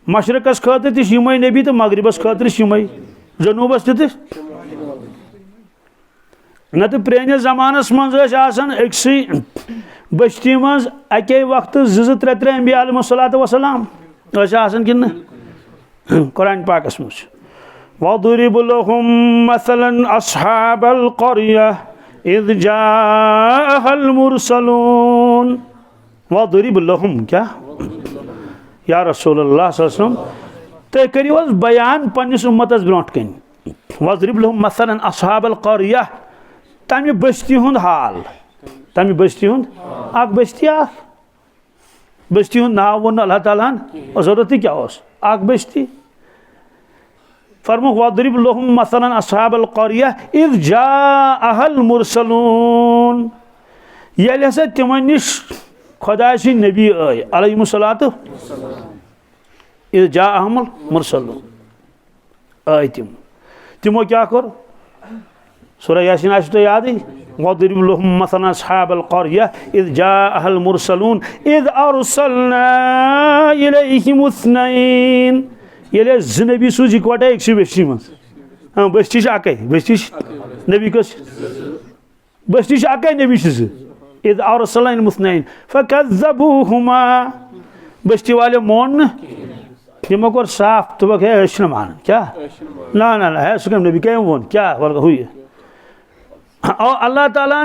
मशरकस खतर तम नबी तो मगरबस खतर जनूबस न तो प्रेनिस जमानस मज अक्सै बस्ती मज अके वक्त जो त्रे त्रे अम्बिया अलैहिस्सलातु वस्सलाम कि कुरान पाकस मज वदरिब लहुम मसलन अस्हाबल क़रया इज़ जाअहल मुरसलून वदरिब लहुम क्या या रसूलुल्लाह सल्लल्लाहु अलैहि वसल्लम तुम करियो बयान पन्निस उम्मतस ब्रोट कन वदरिब लहुम मसलन अस्हाबल क़रया तमि बस्ती हुंद हाल तमि बस्ती हुंद अक बस्ती हुंद नाव वो अल्लाह ताला और जरूरत क्या अक बस्ती फरमो वदरिब लहुम मसलन अस्हाबल क़रया इज़ जाअहल मुरसलून येल हसा तिमन निश खुदा सी नबी अलैहिस्सलातु इज़ जाअहल मुरसलून तिमो क्या कर सूरह यासीन आयत तो याद है वदरिब लहुम मसलन अस्हाबल क़रया इज़ जाअहल मुरसलून इज़ अरसलना इलैहिम इस्नैन ये ज नबी सूज इकवटे एक बस्ती मज बस्ती अक बस्ती नबी कस बस्ती अक नबी इज़ अरसलना इस्नैन फकज़्ज़बूहुमा बस्ती वाले मोन तिमो कोर साफ तो है मान क्या ना ना है सुकम नबी क्या वोन क्या हुई और अल्लाह ताला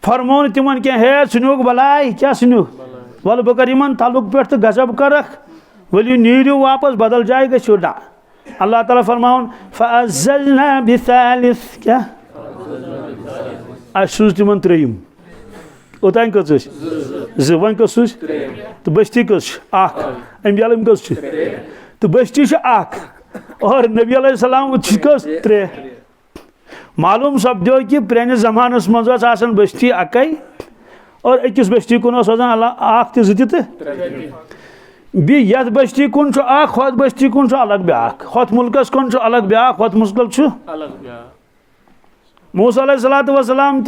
फरमोन तिमन क्या है सुनुक भलाई क्या सुनुक वल बह कर तलुक पे तो गजब करख वली नीरू वापस बदल जाए गो ना अल्लाह ताला फरमाउन फअज़्ज़लना बिसालिस क्या सूज तिमन त्रेयम ओतान कस वन कस तो बस्ती कस अम्बिया कस तो बस्ती और नबी अलैहिस्सलाम कस त्रे मालूम सपदो कि प्रेनिस जमानस मज बस्ती अक और अकिस बस्ती कुन अल्लाह बी यथ बस्ती कुन हत बस्ती कुन अलग ब्याख हत मुल्कस कुन अलग ब्याख हत मुल्क मूसा अलैहिस्सलातु वस्सलाम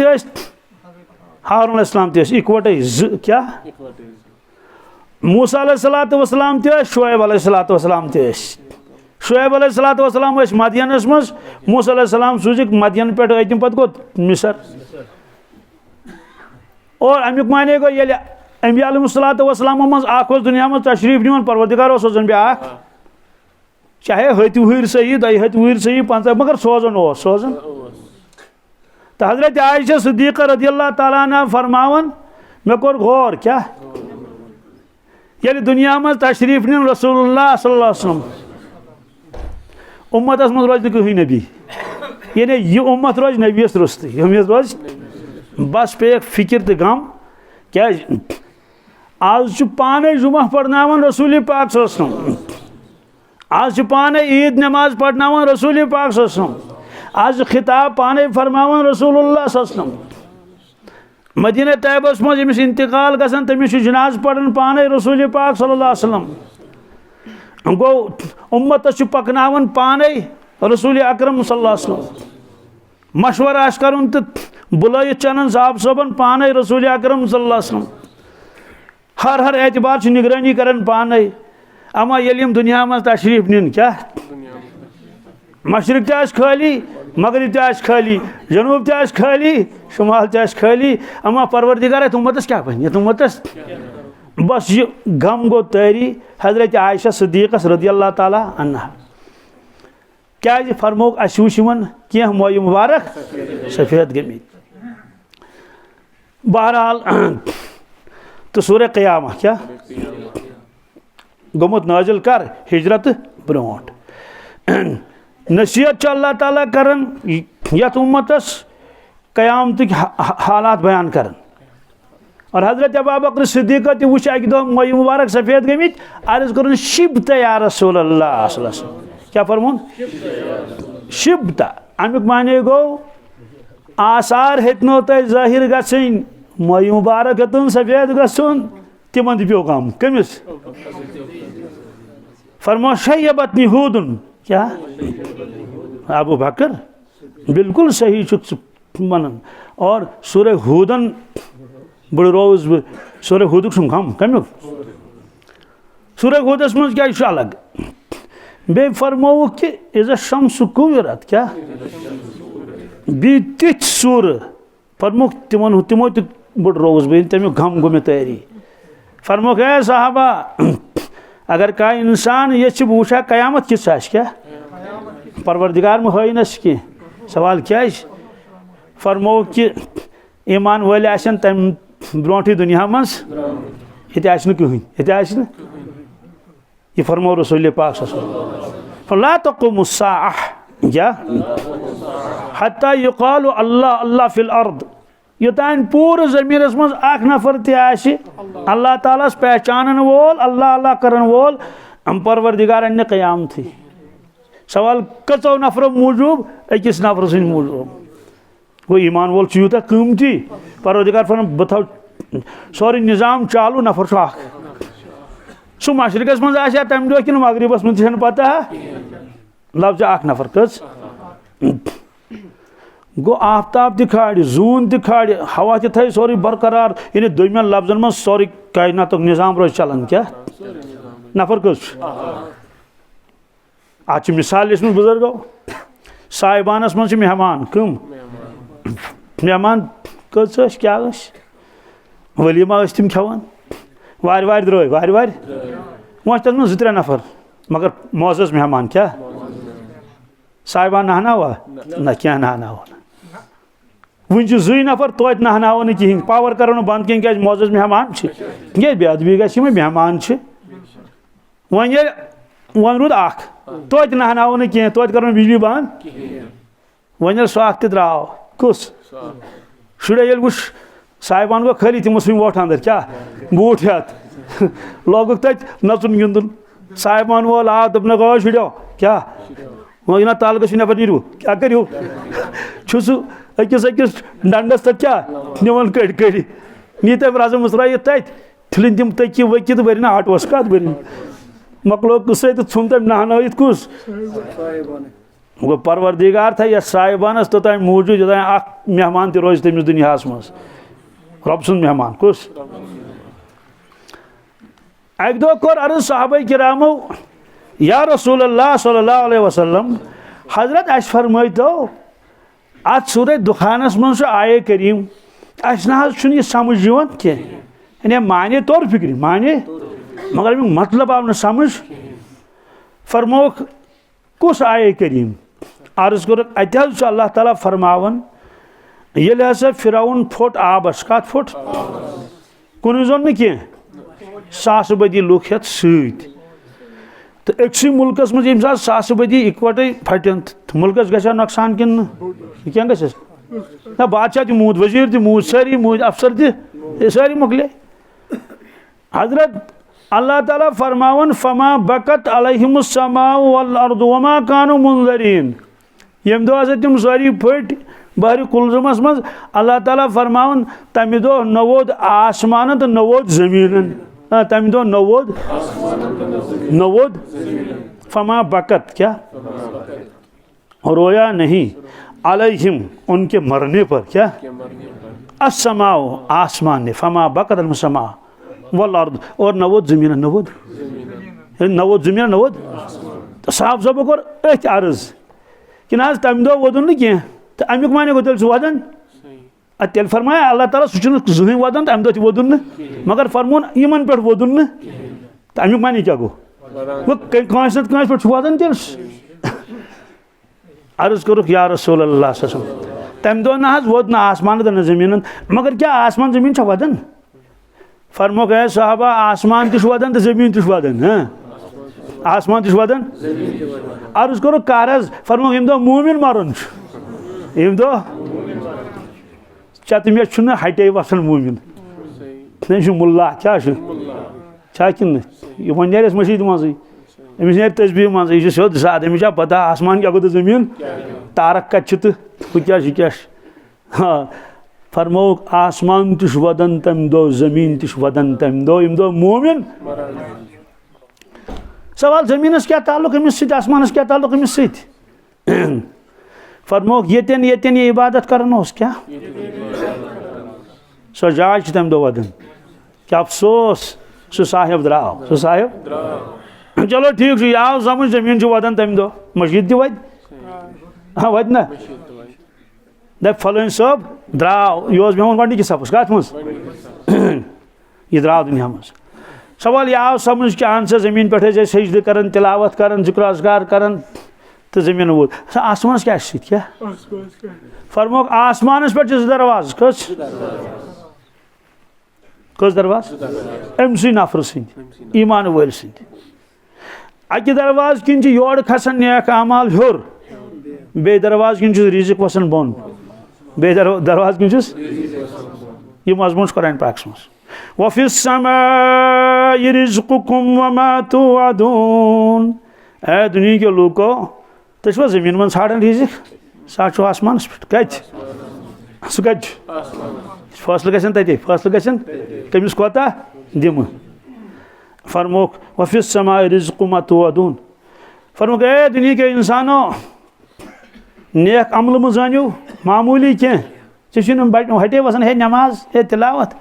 हारून अलैहिस्सलाम इकवटे क्या मूसा अलैहिस्सलातु वस्सलाम शुएब अलैहिस्सलातु वस्सलाम शुएब अलैहिस्सलातु वस्सलाम मदियनस मज मूसा अलैहिस्सलाम सूजिक मदियन पे अतम पे गो मिसर और अमुक माने गो ये अम्बिया अलैहिस्सलातु वस्सलाम मज दुनिया मज तशरीफ निवन परवरदिगार सोजन ब्याख चाहे हत वुहर सही 2 हत वुहर सही 50 मगर सोजन तो हजरत आयशा सिद्दीक़ा रज़ियल्लाहु ताला अन्हा फरमावन मे कोर गौर क्या ये दुनिया मज तशरीफ निन रसूलुल्लाह सल्लल्लाहु अलैहि वसल्लम उम्मतस मज रोज कहीं नबी यानी यह उम्मत रोज नबीस रुस्त रोज बस पे फिक्र तो गम क्या आज पाने जुमा पढ़नावन रसूल पाक सल्लल्लाहु अलैहि वसल्लम आज पाने ईद नमाज पढ़नावन रसूल पाक सल्लल्लाहु अलैहि वसल्लम, आज खिताब पाने फरमावन रसूलुल्लाह सल्लल्लाहु अलैहि वसल्लम। मदीना तैयबस मज यमिस इंतकाल गसन तमिस जनाज पढ़न पाने रसूल पाक सल्लल्लाहु अलैहि वसल्लम। गो उम्मत पकनावन पाने रसूल अकरम सल्लल्लाहु अलैहि वसल्लम। मशवर आश करुन तो बुलाय चनन साहब सबन पाने रसूल अकरम सल्लल्लाहु अलैहि वसल्लम। हर एतबार निगरानी करन पाने। अमा यम दुनिया में तशरीफ नीन क्या मशरक खाली, मगरब खाली, जनूब खाली, शुमाल खाली। अमा परवरदिगार उम्मतस क्या बन उम्मतस बस ये गम गो तारी हजरत आयशा सिद्दीक़ा रज़ियल्लाहु ताला अन्हा। क्या फरमोक अशूशमन क्या मोय मुबारक सफेद गमित। बहरहाल तो सूरह क़यामा क्या गोमुत नाजिल कर हिजरत ब्रोट। नसीहत अल्लाह ताला करन यत उम्मतस क़यामत हालात बयान करन। और हजरत अबू बकर सिद्दीक़ ते वुच अक दो मोय मुबारक सफेद गमित। अर्ज कर शिबता या रसूल अल्लाह सल्लल्लाहु अलैहि वसल्लम। क्या फरमोन शिबता अमुक माने गो आसार हेतनो तय जाहिर गसिन मोय मुबारक हेतुन सफेद गसुन तिमन पे कम कमिस फरमो शय्यबतनी हुदुन। क्या अबू बकर बिल्कुल सही मनन। और सूरह हुदन बड़ रोज सूरह हुदुक कम कमुक सूरह हुदस मज क्या अलग। बे फरमो कि इज़ा शम्स कुविरत क्या बी तिथ सूर फरमो तिमन तिमो त बड़ रोज बे तमिक गम गो मे तैयारी। फरमो है साहबा अगर का इंसान ये वुशा क़यामत किस क्या परवरदिगार में हनस कि सवाल क्या फरमो कि ईमान वाले आसन तम ब्रोटी दुनिया मज ये कहीं ये ये फरमो रसूल पाक ला तक़ूमु अस्साअह क्या हत्ता युक़ालु अल्लाह अल्लाह फिल अर्द। योतान पूरे ज़मीनस मज अख नफर तह अल्लाह ताला पहचानन वोल अल्लाह अल्लाह करन वोल हम परवरदिगार अन्य क़याम थी। सवाल कचो नफरों मूजूब अकिस नफर सद मूजूब गो ईमान वोल यूत कीमती परवरदिगार फरमान बह थो सोरी निज़ाम चालू नफर सह मशरकस मज आ तम दह कि मगरबस मज पता लफ्ज अख नफर कस गो आफ्ताब ताड़ जून ताड़ हवा थे सोरी बरकरार यानी दोमें लफ्जन मज सोरी कायनात निज़ाम रोज चलान क्या नफर कस आज मिसाल बुजुर्गो साहिबानस मज मेहमान कम मेहमान कस क्या वलीमा तम खेवान वार वार द्राय वार वार वो तथ में 2-3 नफर मगर मोअज़्ज़ज़ मेहमान क्या साहिबान नहनावा ना क्या नहनावा वन 2 नफर तोत नहनावा ना कहें पावर करो बंद कहें क्या मोअज़्ज़ज़ मेहमान ये बेअदबी गई मेहमान वन वन रूद अख तोत नहनावा ना कहें तोत करो बिजली बंद वन सह अख द्राव कुस शुरे ये वुश साहिबान गो खाली तमो स्विम वोट अंदर क्या बूट हेत लोग तथ नचुन गिंदुन साहिबान वोल आ दपन गो शुड़ो क्या वो ताल गो नफर नीरू क्या करू अकिस अकिस डंडस तक क्या निवन कड़ कड़ नी तम रज मुसराइत तथ थिलन तम तकी वकी तो बरना आटोस कत बर मकलो कुछ तो छुन तम नहनत कुस गो परवरदिगार था यह साहिबानस तोतान मौजूद योतान मेहमान त रोज तमिस दुनिया मज रब सुन मेहमान कुस अक दो कोर अर्ज सहाबा किरामो या रसूल अल्लाह सल्लल्लाहु अलैहि वसल्लम हजरत अस फरमाइतो अत सूरह दुखानस मज आये करीम अस ना यह समझ कह माने तौर फिक्र माने मगर अमुक मतलब आव न समझ फरमोक कुस आये करीम अर्ज कर अत अल्लाह ताला फरमावन ये हसा फिरौन फोट आबस कत फोट कुन जोन कह सास बदी लुक हेत सत तो अक्सी मुल्कस मज ये सास बदी इकवटे फटन मुल्कस गया नुकसान कि क्या गस ना बादशाह त मूद वजीर त मूद सारी मूद अफसर त सारी मुकले हजरत अल्लाह ताला फरमावन फमा बकत अलैहिमुस समाउ वल अर्दु वमा कानु मुनज़रीन। यम दो हज़रत तुम सारी फट बहर कुलजुमस मज अल्लाह ताला फरमावन तमि दो नवोद आसमान तो नवोद जमीन। तमि दो नवोद फमा बकत क्या रोया नहीं अलैहिम उनके मरने पर क्या अस्समाउ आसमान ने फमा बकत अलसमा वल अर्द और नवोद जमीन नवोद जमीन नवोद तो साफ सब कर अथ अर्ज कि ना तम दो वोदन कह तो अमुक माने गो तेल वदन तेल फरमाया अल्लाह ताला सह जहन वदन तो अम दो वोदन मगर फरमोन यमन पे वोदन तो अमुक माने क्या गो कंस पे वदन तेल अर्ज करुक या रसूल अल्लाह तम दो ना वोद ना आसमान तो न जमीन मगर क्या आसमान जमीन वदन फरमो गए साहबा आसमान तह वदन तो जमीन तह वदन आसमान तह वदन अर्ज करुक कारज फरमो यम दो मोमिन मरन यम दो चतमे हटे वसन मोमिन मुल्ला क्या कि वो नेर मशीद मज अमिस नेर तस्बीह मज यह सोद साद अमिस पता आसमान क्या गो तो जमीन तारक कत तो क्या हाँ फरमो आसमान तह वदन तम दो जमीन तह वदन तम दो यम दो मोमिन सवाल जमीनस क्या ताल्लुक अमिस सत आसमानस क्या ताल्लुक अमिस सत फरमो ये इबादत करन क्या सो जाय तम दो वदन क्या अफसोस सह साहिब द्राव सह साहिब चलो ठीक आव समझ जमीन वदन तम दो मस्जिद तद हाँ वत ना दप फलन सब द्राव यह मे वो गस सफस कत मज यह द्राव दुनिया मज सवाल यह आव समझ कि अहन सा जमीन पे सजद कर तिलावत कर जिक्र अज़कार कर तो जमीन वो आसमान क्या क्या फरमोक आसमानस पे दरवाज कस दरवाज अमस नफर सद ईमान वल सद अकि दरवाज किन योर खसान नेक अमाल हर बे दरवाज किन रिजिक वसान बोन बे दरवाज किन यह मजमून कुरान पाक मज वफिस समाई रिज़्क़ुकुम वमा तुअदून। ए दुनिया के लूको तुम जमीन मन ाड़न रिजिक सह आसमान पे कत सह कत फैसल गन ते फैसल गन कमिस कोता दिम फरमोक वफिस समाई रिज़्क़ुकुम वमा तुअदून। फरमोक ए दुनिया के इंसानो नेक अमल मज अनु मामूली कह हटे वसन है नमाज है तिलावत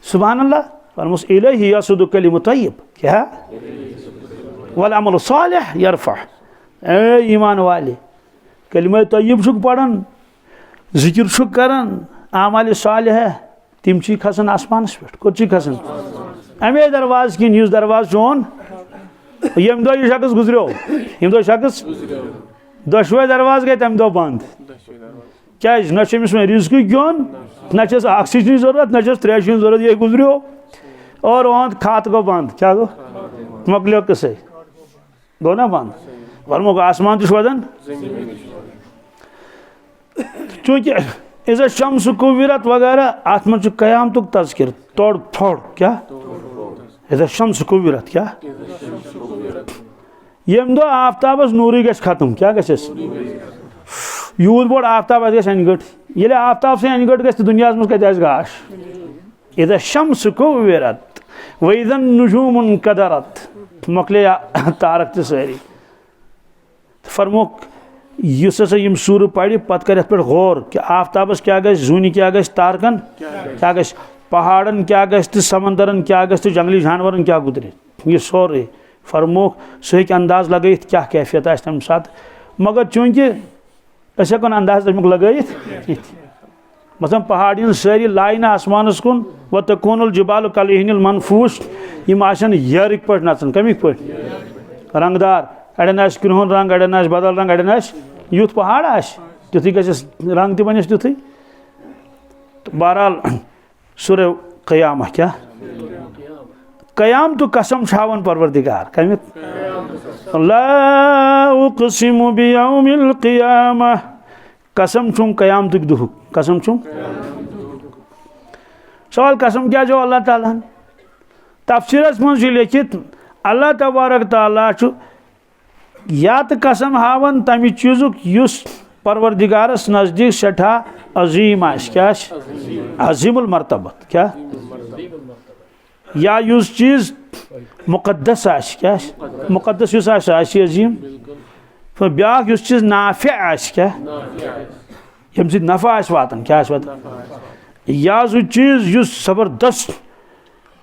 सुभान अल्लाह फरमोस इलैहि यसुदु कलिमु तय्यब क्या वल अमल सालिह यरफअ। ए ईमान वाले कलिमा तय्यब छुक पढ़न जिक्र छुक करन आमाल सालिह है तिम ची खसन आसमान पे कोत ची खसन अमे दरवाज किन युस दरवाज चोन यम दो शख्स गुजरो यम दो शख्स दशवे दरवाज गए तम दो बंद क्या नमिस में रिज्क क्यों न ऑक्सीजन जरूरत न त्रेशन जरूरत ये गुजरो और वहाँ खात गो बंद क्या गो मकलो किसे गो ना बंद फरमो आसमान तह वदन चूंकि इज़ा शम्स कुव्विरत वगैरह अत मन कयामतुक तज़किर तोड़ फोड़ क्या इज़ा शम्स कुव्विरत क्या यम दो आफ्ताबस नूरी गस खत्म क्या गस यूत बोड़ आफ्ताब गस अनगट ये आफ्ताब से अनगट गस दुनिया मज कत गाश इज़ा शम्स कुव्विरत वइज़ा नुजूमुन कदरत मकले तारक तो सारी फरमोक इस यम सूर पढ़ पत कर पे गौर कि आफ्ताबस क्या गस जून क्या गस तारकन क्या गस पहाड़न क्या गस तो समंदरन क्या गस तो जंगली जानवरन क्या गुजरे यह सोरे फरमोक सह हे अंदाज लगे क्या कैफियत आ तम सात मगर चूंकि हेन अंदाज तमिक लगित मतलब पहाड़िन सारी लाइन आसमानस कुन व तकूनुल जिबालु कलहिनिल मनफूश यम आसन यरिक पे नचन कमिक पे रंगदार अड़न आस कृहन रंग अड़न आस बदल रंग अड़न आस युथ पहाड़ आस तुथी गस रंग तह बनस तुथी बहरहाल सूरह क़यामह क्या क़याम तो कसम छावन परवरदिगार कमिक ला उक़सिमु बियौमिल क़ियामह कसम छुम क़यामतुक दुह कसम छुम सवाल कसम क्या जो अल्लाह ताला तफसीरस मज लिखित अल्लाह तबारक ताला या तो कसम हावन तमि चीजुक युस परवरदिगारस नजदीक सठा अजीम क्या अजीमुल मरतबत क्या या युस चीज मुकद्दस क्या मुकद्दस युस अजीम तो ब्या युस चीज नाफे क्या यम सि नफा वातन क्या वातन या सह चीज युस जबरदस्त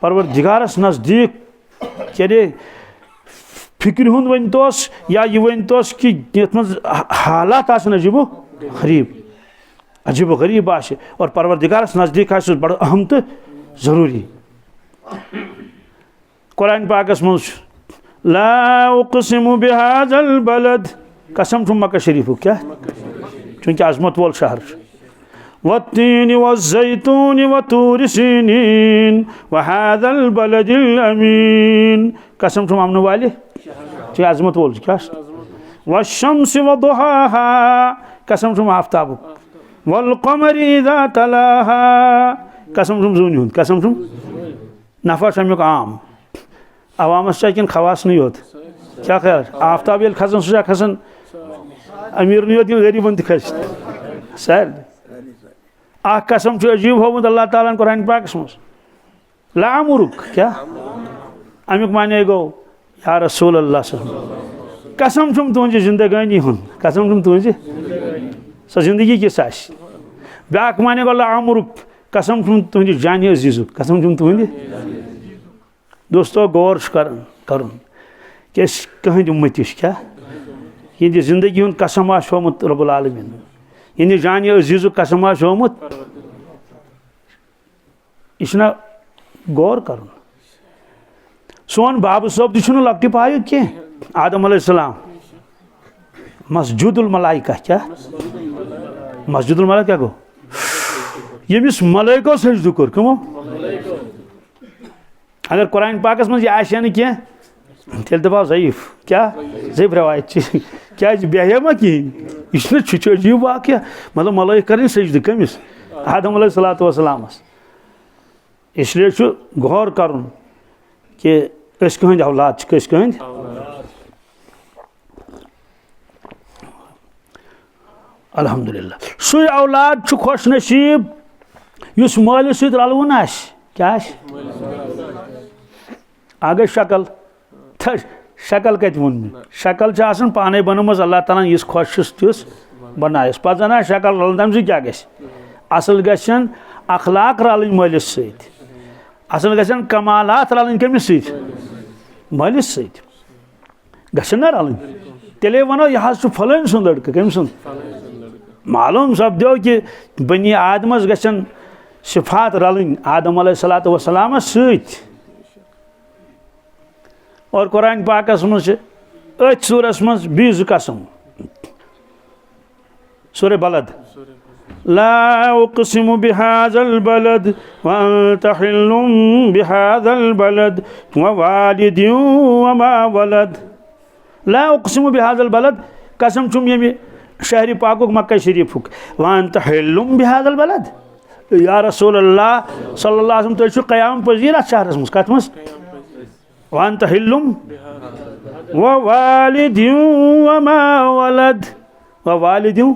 परवरदिगारस नजदीक करे फिक्र हुंद वन तोस या ये वन तोस कि यथ मज हालात आसन अजीबो गरीब आशे और परवरदिगारस नजदीक आशे बड़ अहम तो जरूरी कुरान पाकस मज ला उक़सिमु बिहाज़ल बलद कसम छुम मक्का शरीफ क्या चूंकि अजमत वोल शहर वत्तीन वज़्ज़ैतून वतूर सीनीन वहाज़ल बलदिल अमीन कसम छुम अमन वाले चूंकि अजमत वोल क्या वश्शम्सि वदुहाहा कसम छुम आफ्ताब वल क़मरि इज़ा तलाहा कसम छुम जून हुंद कसम छुम नफा शमिक आम अवामस किन खवास नहीं होत क्या ख्याल आफ्ताब ये खसन सह खसन अमीर नहीं होती गरीबन तस सर आ कसम अजीब होमुत अल्लाह ताला कुरान पाकस मज लामुरुक क्या अमुक माने गो या रसूल अल्लाह कसम छुम तुझ जिंदगानी हुन कसम छुम तुझ सो जिंदगी किस ब्याक माने गो लामुरुक कसम छुम तुझ जान अजीजुक कसम छुम तुझ दोस्तों गौर कर कहीं उम्मत क्या यह जिंदगी हुन कसम होमुत रब्बुल आलमीन इन जान अजीज़ कसम होमुत यह गौर कर सोन बाब सोब तुम लकट पाय कह आदम अलैहिस्सलाम मस्जिदुल मलाइका क्या मस्जिदुल मलाइका गो यमिस मलाइको सजदु कोर कमो अगर कुरान पाकस मज यह आह कह तेल दपाव ज़ईफ क्या ज़ईफ रवायत क्या बेहमा कहें यह अजीब वाक़ मतलब मलाइक कर सजद कमिस आदम अलैहिस्सलामस इसलिए गौर कर कि कहद औलाद कहद अल्हम्दुलिल्लाह सु औलाद खुश नसीब युस मालिस सत रलवन क्या आगे शक्ल शक्ल कत वो शक्ल पाने बनम अल्लाह ताला इस खुश तिस बनायस पे जना शक्ल रल तम क्या असल गन अखलाक रल मालिस सत असल गन कमालात रल कमिस मालिस सत गन रल तेले वनो यह फलन सुन लड़का कम सुन मालूम सपदो कि बनी आदमस गन सिफात रल आदम अलैहिस्सलाम सत और कुरान पाकस मज अथ सूरस मज बीज कसम सूरह बलद ला उक़सिमु बिहाज़ल बलद व अंत हिल्लुम बिहाज़ल बलद व वालिदिन व मा वलद ला उक़सिमु बिहाज़ल बलद कसम छुम यमि शहर पाकुक मक्का शरीफुक व अंत हिल्लुम बिहाज़ल बलद या रसूल अल्लाह सल्लल्लाहु अलैहि वसल्लम तुम क़याम पजीर अथ शहरस मज कत मज वंत हिल्लुम व वालिदिन व मा वलद व वालिदिन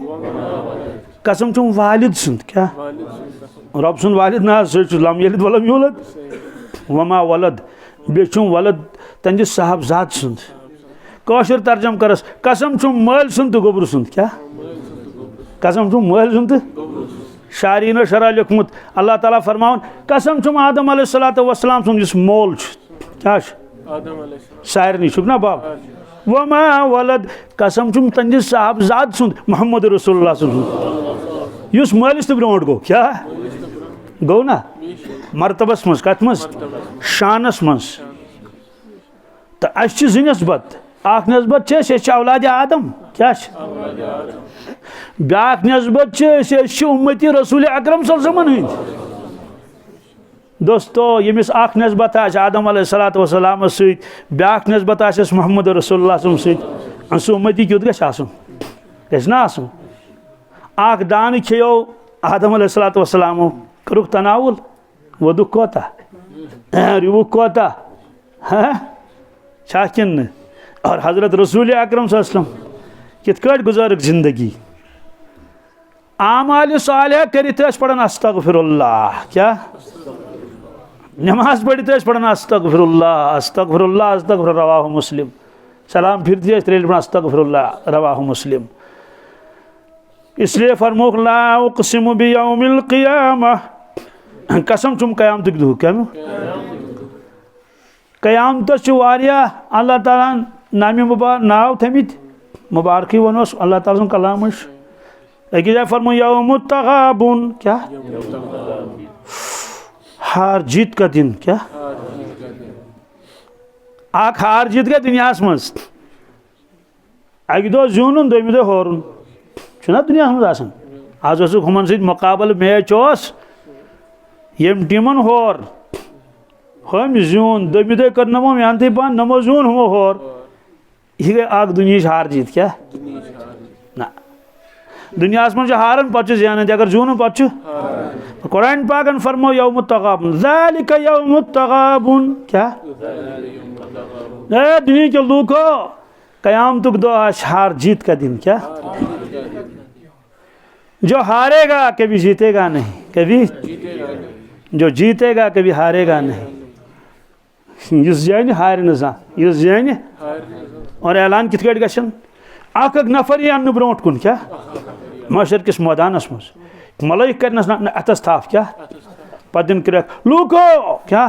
कसम छुम वालिद सुन क्या रब सुन वालिद ना लम यलिद वलम यूलद व मा वलद बे छुम वलद तंज साहबजाद सुन कौशर तर्जम करस कसम छुम मल सुन तो गोबर सुन क्या कसम छुम मल सुन तो शारीन शरा लिखमुत अल्लाह ताला फरमावन कसम छुम आदम अलैहिस्सलाम सुन जिस मोल क्या शायर शुक ना बाब वमा वलद कसम छुम तंज साहबजाद सुन मोहम्मद रसूलुल्लाह सुन युस मालिस तो ब्रोट गो क्या गो ना मरतबस मज कत मज शानस मज तो अस नस्बत अख नस्बत औलाद आदम क्या ब्याक नस्बत उम्मती रसूल अकरम सल्लल्लाहु अलैहि वसल्लम दोस्तों यमिस अख नस्बत आदम अलैहिस्सलाम सत ब्याक नस्बत मोहम्मद रसूलुल्लाह सत सह उम्मती क्युत गना अख दान खेयो आदम अलैहिस्सलाम करुक तनावुल वदुक कोता रुह कोता किन और हजरत रसूल अकरम सल्लल्लाहु अलैहि वसल्लम कित कट गुजारक जिंदगी आमाल सालिह करित पढ़न अस्तगफिरुल्लाह क्या नमाज पढ़ित पढ़न अस्तगफिरुल्लाह अस्तगफिरुल्लाह अस्तगफिर रवाहु मुस्लिम सलाम फिर त्रेल अस्तगफिरुल्लाह रवाहु मुस्लिम। इसलिए फरमोक ला उक़सिमु बियौमिल क़ियामह कसम चुम क़यामत दुह क्या क़यामत अल्लाह ताला नाम नाव थमित मुबारकी वनोस अल्लाह ताला कलाम एक जाए फरमो यौमुत तग़ाबुन क्या हार जीत का दिन क्या आख हार जीत का दुनिया मज अक दो जून दोम दो हूरन दुनिया मज आज हुमन सत मुकाबल मैच यम टीमन हूर हम जून दोम दो कर नमो मेहनत पान नमो जून हमो हूर यह गई अख दुनिया हार जीत क्या ना दुनिया मज हारन पे जान अगर जून पे कुरान पाकन फरमो यौमुत तग़ाबुन ज़ालिका यौमुत तग़ाबुन क्या दुनिया के लूको क़यामत दो हार जीत का दिन क्या जो हारेगा कभी जीतेगा नहीं कभी जो जीतेगा कभी हारेगा नहीं युस जान हार युस जान और ऐलान कित कट गन अख नफर यह अन्न ब्रोट कुन क्या मशर किस मैदानस मज मलक करनस अतस थाफ क्या पे दिन क्रैक लूको क्या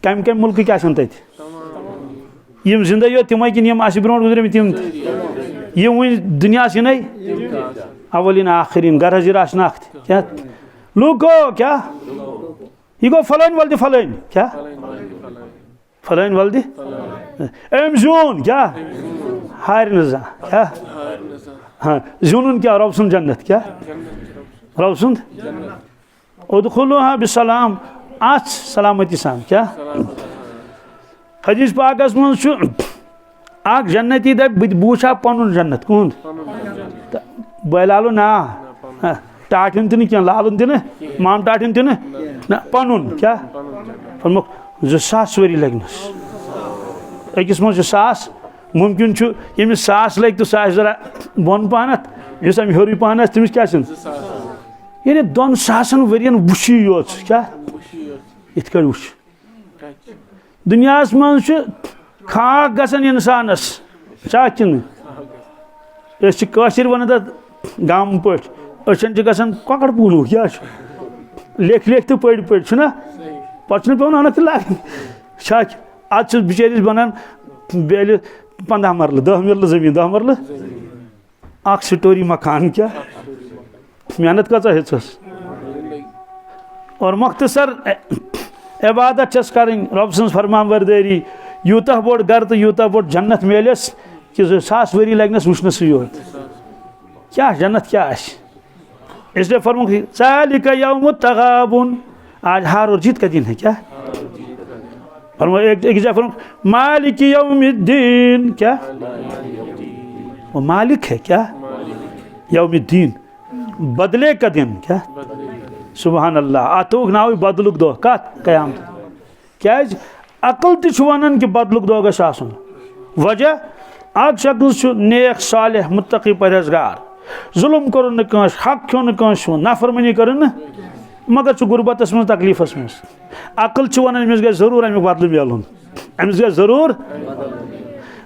कम कम मुल्क क्या तम जिंदा यो तम कि ब्रो गुजर तम वन दुनिया अवलिन आखिरीन गर हजीर क्या लूको क्या यह गो फलान वल्द फलान क्या फलान वल्द एम जून क्या हार क्या हाँ जून क्या रब सुन जन्नत क्या रब सुन उदखुलूहा बिसलाम आज सलामती सान क्या हदीस पाकस मज अख जन्नती दप बूछा पन जन्नत कुन बलालो ना टाठन tin क्या लालन tin माम टाठन tin ना पनुन क्या फरमुक 2000 वरी लगनस अकिस मज 2000 मुमकिन यमिस 1000 लग तो सह जरा बोन पहनत इस हर पहन तमिस क्या यानी 2000 वरियन वुशी योत क्या इत वुश दुनिया मज खाक गसन इंसानस चाकिन वन तथ गाम पे अचन गसन ककड़ पूनू क्या लेख लेख तो पढ़ पढ़ ना पे पे अनक लाग चाक आज बिचारिस बनान बेल 15 मरल 10 मरल जमीन 10 मरल अख स्टोरी मकान क्या मेहनत कचा हेचस और मुख्तसर इबादत चस कर रब सज फरमान बरदारी यूत बोड़ गर तो यूत बोड़ जन्नत मिलस कि 1000 वरी लगनस वुचनस योत क्या जन्नत क्या इसलिए फरमुक ज़ालिका यौमुत तग़ाबुन आज हार और जीत का दिन है क्या एक फरमुक मालिक यौमिद्दीन क्या वो मालिक है क्या यौमिद्दीन बदले का दिन क्या सुबहान अल्लाह आतोक नाव बदलुक दो कत क़यामत क्या अकल तन कि बदलुक दो गस आसन वजह अक शख्स नेक सालिह मुत्तकी परहेजगार जुल्म कर हक खो न नाफरमानी कर मगर गुरबतस मज तकलीफस मज अकल वन अमिस गए जरूर अमुक बदल मिलन अमिस गए जरूर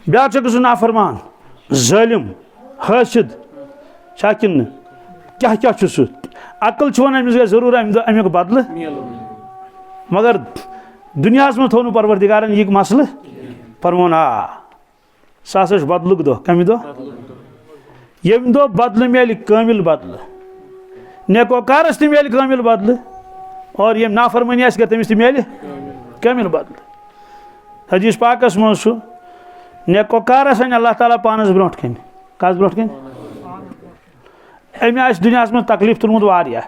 ब्या शख्स नाफरमान जालिम हासिद शाकिन क्या क्या अकल वन अमिस गए जरूर अमुक बदल मगर दुनिया में थो परवरदिगारन यह मसल फरमोन सह बदलुक दो कम दो यम दो बदल मिल कामिल बदल नेकोकारस ति मिल कामिल बदल और यम नाफरमानी आगे तमिस ति मिल कामिल बदल हदीस पाकस मज नेकोकारस अल्लाह ताला पानस ब्रोट कन कस ब्रोट कन अमे दुनिया में तकलीफ तुलमुत वारिया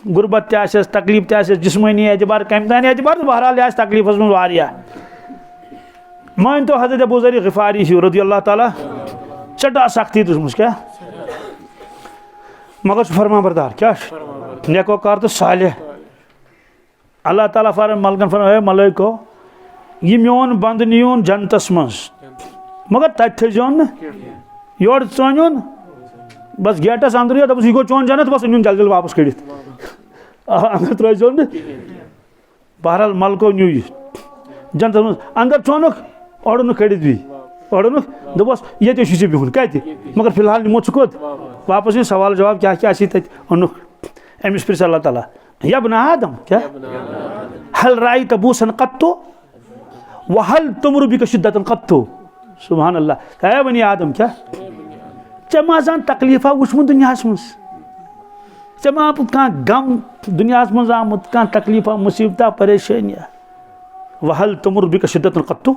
गुरबत तस तकलीफ तस जिस्मानी एतबार कम तान एतबार बहरहाल यह तकलीफस मज वारिया मान तो हजरत अबू ज़र ग़िफ़ारी रज़ियल्लाहु ताला चटा सख्ती तुझ क्या मगर फरमा बरदार क्या नेकोकार तो सालिह अल्लाह ताला फरमाए मलकन फरमाए मलाइको ये मोन बंद नीन जन्नतस मज मगर तत थोन योर चोन बस गेटस अंदर दस यह गो चोन जन्नत बस नुन जल्दी वापस कड़ित अंदर त्रो ना बहरहाल मलको न्यू यह जन्नत मज अंदर चोनुक ओड़न कड़ित भी ओड़न दोपस ये बिहुन कत मगर फिलहाल निमो कोत वापस इन सवाल जवाब क्या क्या ओनुक अमिस प्रिस अल्लाह ताला या बना आदम क्या हल राई तबूसन कत्तो वहल तुमरु बिक शिद्दतन कत्तो सुभान अल्लाह है बनी आदम क्या मा जान तकलीफा वुचमुत दुनिया मज मा कह गम दुनिया मज आमुत कह तकलीफा मुसीबता परेशानिया वहल तुमरु बिक शिद्दतन कत्तो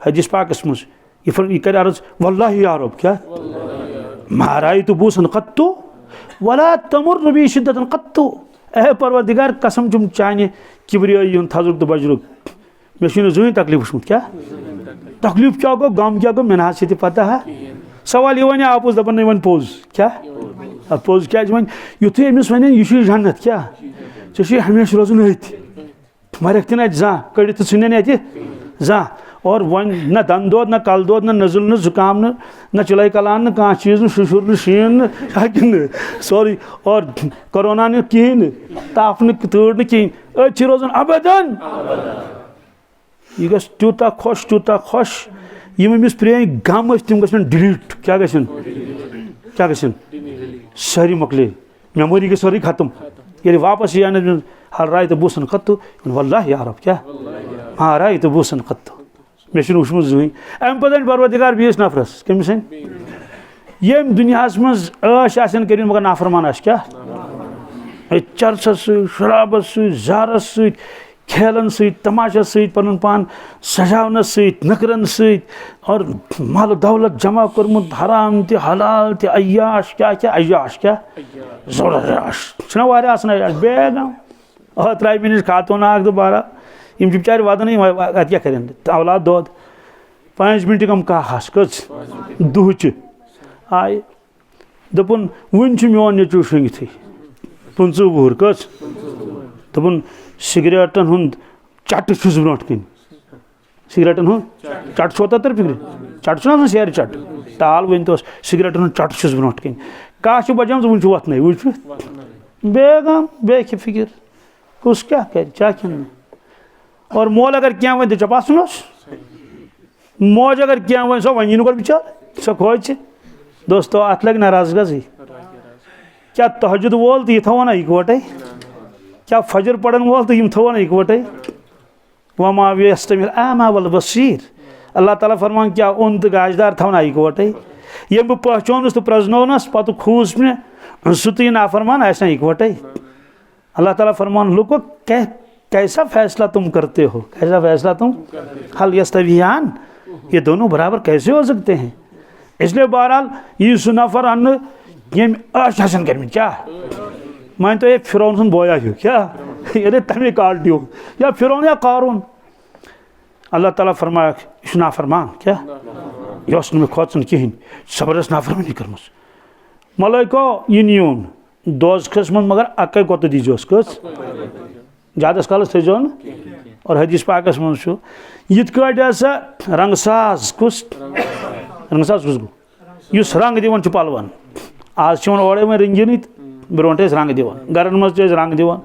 हदीस पाकस मज यह कर अर्ज वल्लाहि या रब क्या मा रायतु बूसन कत्तो वला तमुर्रु बि शिद्दतन कत्तो ए परवरदिगार कसम जुम चाने किब्रियाई हुन थजरुक तो बजरुक मे छुन जुई तकलीफ वुचमुत क्या तकलीफ क्या गो गम क्या गो मेना से पता है सवाल ये वन आपोज दपन वन पोज क्या पोज क्या वन युथु अमिस वन यह जन्नत क्या चे हमेशा रोजन अथ मरख तन जा कड़ित सुन जा और वन न दन दौद न कल दौद न नजुल न जुकाम न चिलाई कलान न कह चीज न शुशुर न शीन न सॉरी और कोरोना न कहें ताफ न तड़ न कहें अच्छी रोजान अबदन यह गस तूता खुश यम अमिस प्रेन गम तम गन डिलीट क्या गन सारी मकले मेमोरी गई सारी खत्म ये वापस ये हल राय तो बूसन कत्तु वल्लाह यार क्या हाँ राय तो बूसन कत्तु मे वुचमुत जुई अम पे परवरदिगार बीस नफरस कमिस यम दुनिया मज कर मगर नाफरमान क्या चर्चस शराबस जारस खेलन तमाशा पन पान सजावनस नकरन और माल दौलत जमा कर्मुत हराम ते हलाल ते अय्याश क्या जबरदस्त आसान बेगम त्रा मिनट खातून आग दोबारा यम बिचार वादन अत क्या करें औलाद दोद 5 मिनट कम कह कच दुहच आय दोपन वन मोन नचू शंगित 15 वुहर कच दोपन सिगरेटन हुंद चट ब्रो कन सिगरेटन हुंद चट छोता तर फिक्र चट सेर चट टाल वन तो सिगरेटन हुंद चट ब्रो कन कह बजाम वन वतन वुच बेगम बे फिक्र कुस क्या कर क्या और मोल अगर क्या वन तो चपा सुनोस मौज अगर क्या वन सो वन गोल बिचार सो खोज दोस्तों अत लग नाराज गई क्या तहजुद वोल तो यह थवन इकवटे क्या फजर पढ़न वोल तो यम थवन इकवटे वमा यस्तमिल आमा वल बसीर अल्लाह ताला फरमान क्या उन तो गाजदार थवन इकवटे ये बह पहचानस तो प्रजनोनस पत खूस मे सह तो नाफरमान ऐसा इकवटे अल्लाह ताला फरमान लुको कैसा फैसला तुम करते हो कैसा फैसला तुम हल यस्तवियान ये दोनों बराबर कैसे हो सकते हैं इसलिए बहरहाल यह सह नफर अन्न यम शासन कर क्या मान तो ये फिरौन सुन बोया हो क्या ये तमे क्वालिटी हो या फिरौन या कारून अल्लाह ताला फरमाया यह नाफरमान क्या यह मे खोचन कहें जबरदस्त नाफरमानी कर्म मलाइको यह नीन दोजखस मन मगर अकै कोत दीजोस कस ज्यादा कालस थो और हदीस पाकस मज यिथ हसा रंगसाज कुस गो युस रंग दिवन पलवन आज ओड़े वन रंगीन ब्रोट रंग दिवन गरन मज रंग दिवन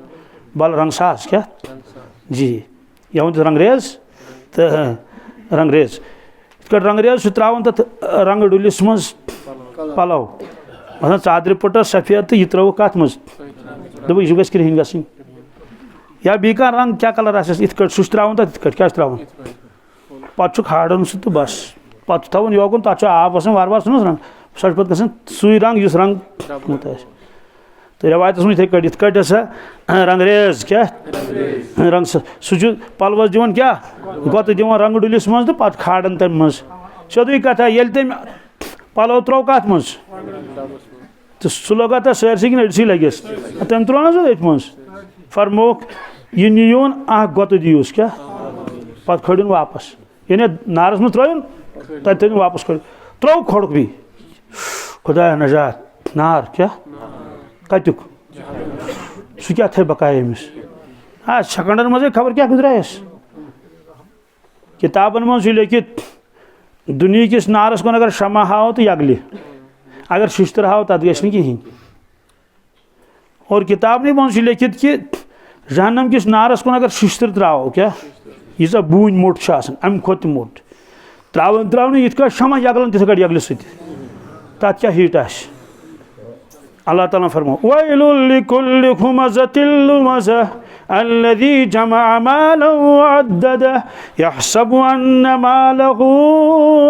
बल रंगसाज क्या जी यह तो रंगरेज तो रंगरेज रंगरेज त्रावन तथ रंग डुलिस मज पलव मतलब चादर पुट सफेद तो यह त्रो कत मज दोप यह गृहन गई या बी कह रंग क्या कलर आस इत सह त्रावन तथ क्या त्रावन पे खाड़न सह तो बस पे थवन योकुन तथ आब वार वार सुन रंग सह पे सुई रंग इस रंग तो रवायत इत हसा रंगरेज क्या रंग सह पलवस दिवन क्या गोत दिवन रंग डुलिस मज तो पे खाड़न तम मज सोदी कथा ये तम पलव त्रो कत मज तो सह लगा तथ सरसी कि लगिस तम त्रो ना सो मज फरमोक यह नीन गोत दियुस क्या पे खड़न वापस यानी नारस में त्रोन तथ वापस खड़ त्रो खोड़क भी खुदा नजात नार क्या कतुक सह क्या थे बकाया अमिस हाँ सेकंडन मजे खबर क्या गुजरायस किताबन मज लिखित दुनिया किस नारस कुन अगर शमा हाओ तो यगली अगर शिश्तर हाओ तथ गि कहें और किताब ने मज लिखित कि जहन्नम किस नारस कुन अगर शिश्तर त्राओ क्या यीजा बून मोट अम खुद मोट त्रावन त्रावन ये शमा यगलन तिथ यगल सत तथ क्या हीट आस अल्लाह ताला फरमाओ वैलुल लिकुल्लि हुमज़तिल लुमज़ह अल्लज़ी जमअ मालन वअद्ददह यहसबु अन्ना मालहु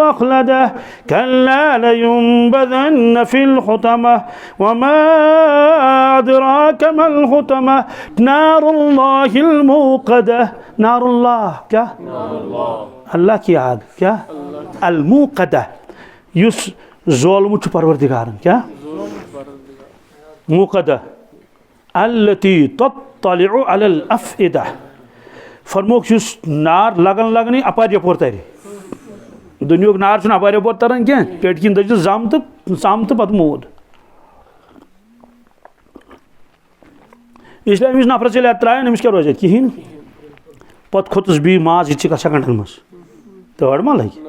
अख़लदह कल्ला लयुनबज़न्न फिल हुतमह वमा अदराका मल हुतमह नारुल्लाहिल मूक़दह नारुल्लाह क्या अल्लाह की आग क्या अल मूक़दह युस ज़ोलमु छु परवरदिगारन क्या मूक़दह अल्लती तत्तलिउ अलल अफ़इदा फरमोक युस नार लगन लगनी अपार यपोर तारे दुनियुक नार छुन अपार यपोर तरन क्या पेट किन दज जाम तो पत मोद इसलिए अमिस नफरस ये त्रायन अमिस क्या रोज कहें पत खोतस बी माज ये सेकंडन मज तड़ मा लग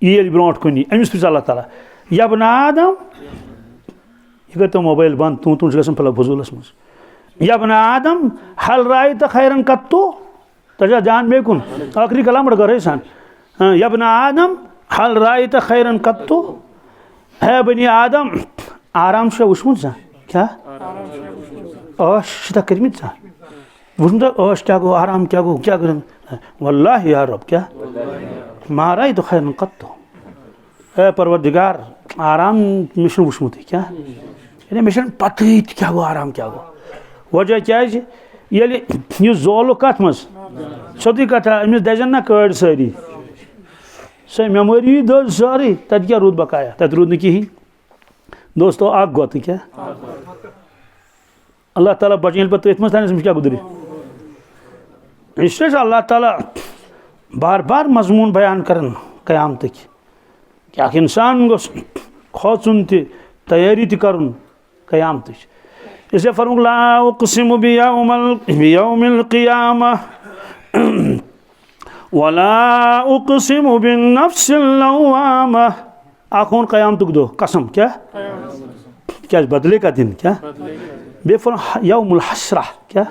ये ब्रोट कुन अमिस प्रिस अल्लाह ताला या बना आदम यह तो मोबाइल बंद तू तुम गल फजूलस मज या बना आदम हल राय तो खैरन कत्तो तजा जान बेकुन आखिरी कलाम गर सान या बना आदम हल राय तो खैरन कत्तो है बनी आदम आराम से वुचमुत जा क्या ता कर्मित जा वुचमुत क्या गो आराम क्या गो क्या कर वल्लाहि या रब क्या माराय तो खैरन कत्तो है परवरदिगार आराम मिशन वुचमुत क्या मिशन पत क्या गो आराम क्या गो वजह क्या ये जोल कत मज सोदी कथा अमिस दजन ना कड़ सारी सही मेमोरी दज सारी तत क्या रूद बकाया तत रूद न कहें दोस्तों आग गोत क्या अल्लाह ताला बचन पे तथ मज क्या गुजरी इसलिए अल्लाह ताला बार बार मजमून बयान कर कयामत क्या इंसान गोस खोचुन तैयारी कर कयामत इसलिए फरमुक ला उक़सिमु बियौमिल क़ियामह वला उक़सिमु बिन्नफ्सिल लव्वामह आखोन कयामतुक दो कसम क्या बदले का दिन क्या बेफर यौमुल हसरा क्या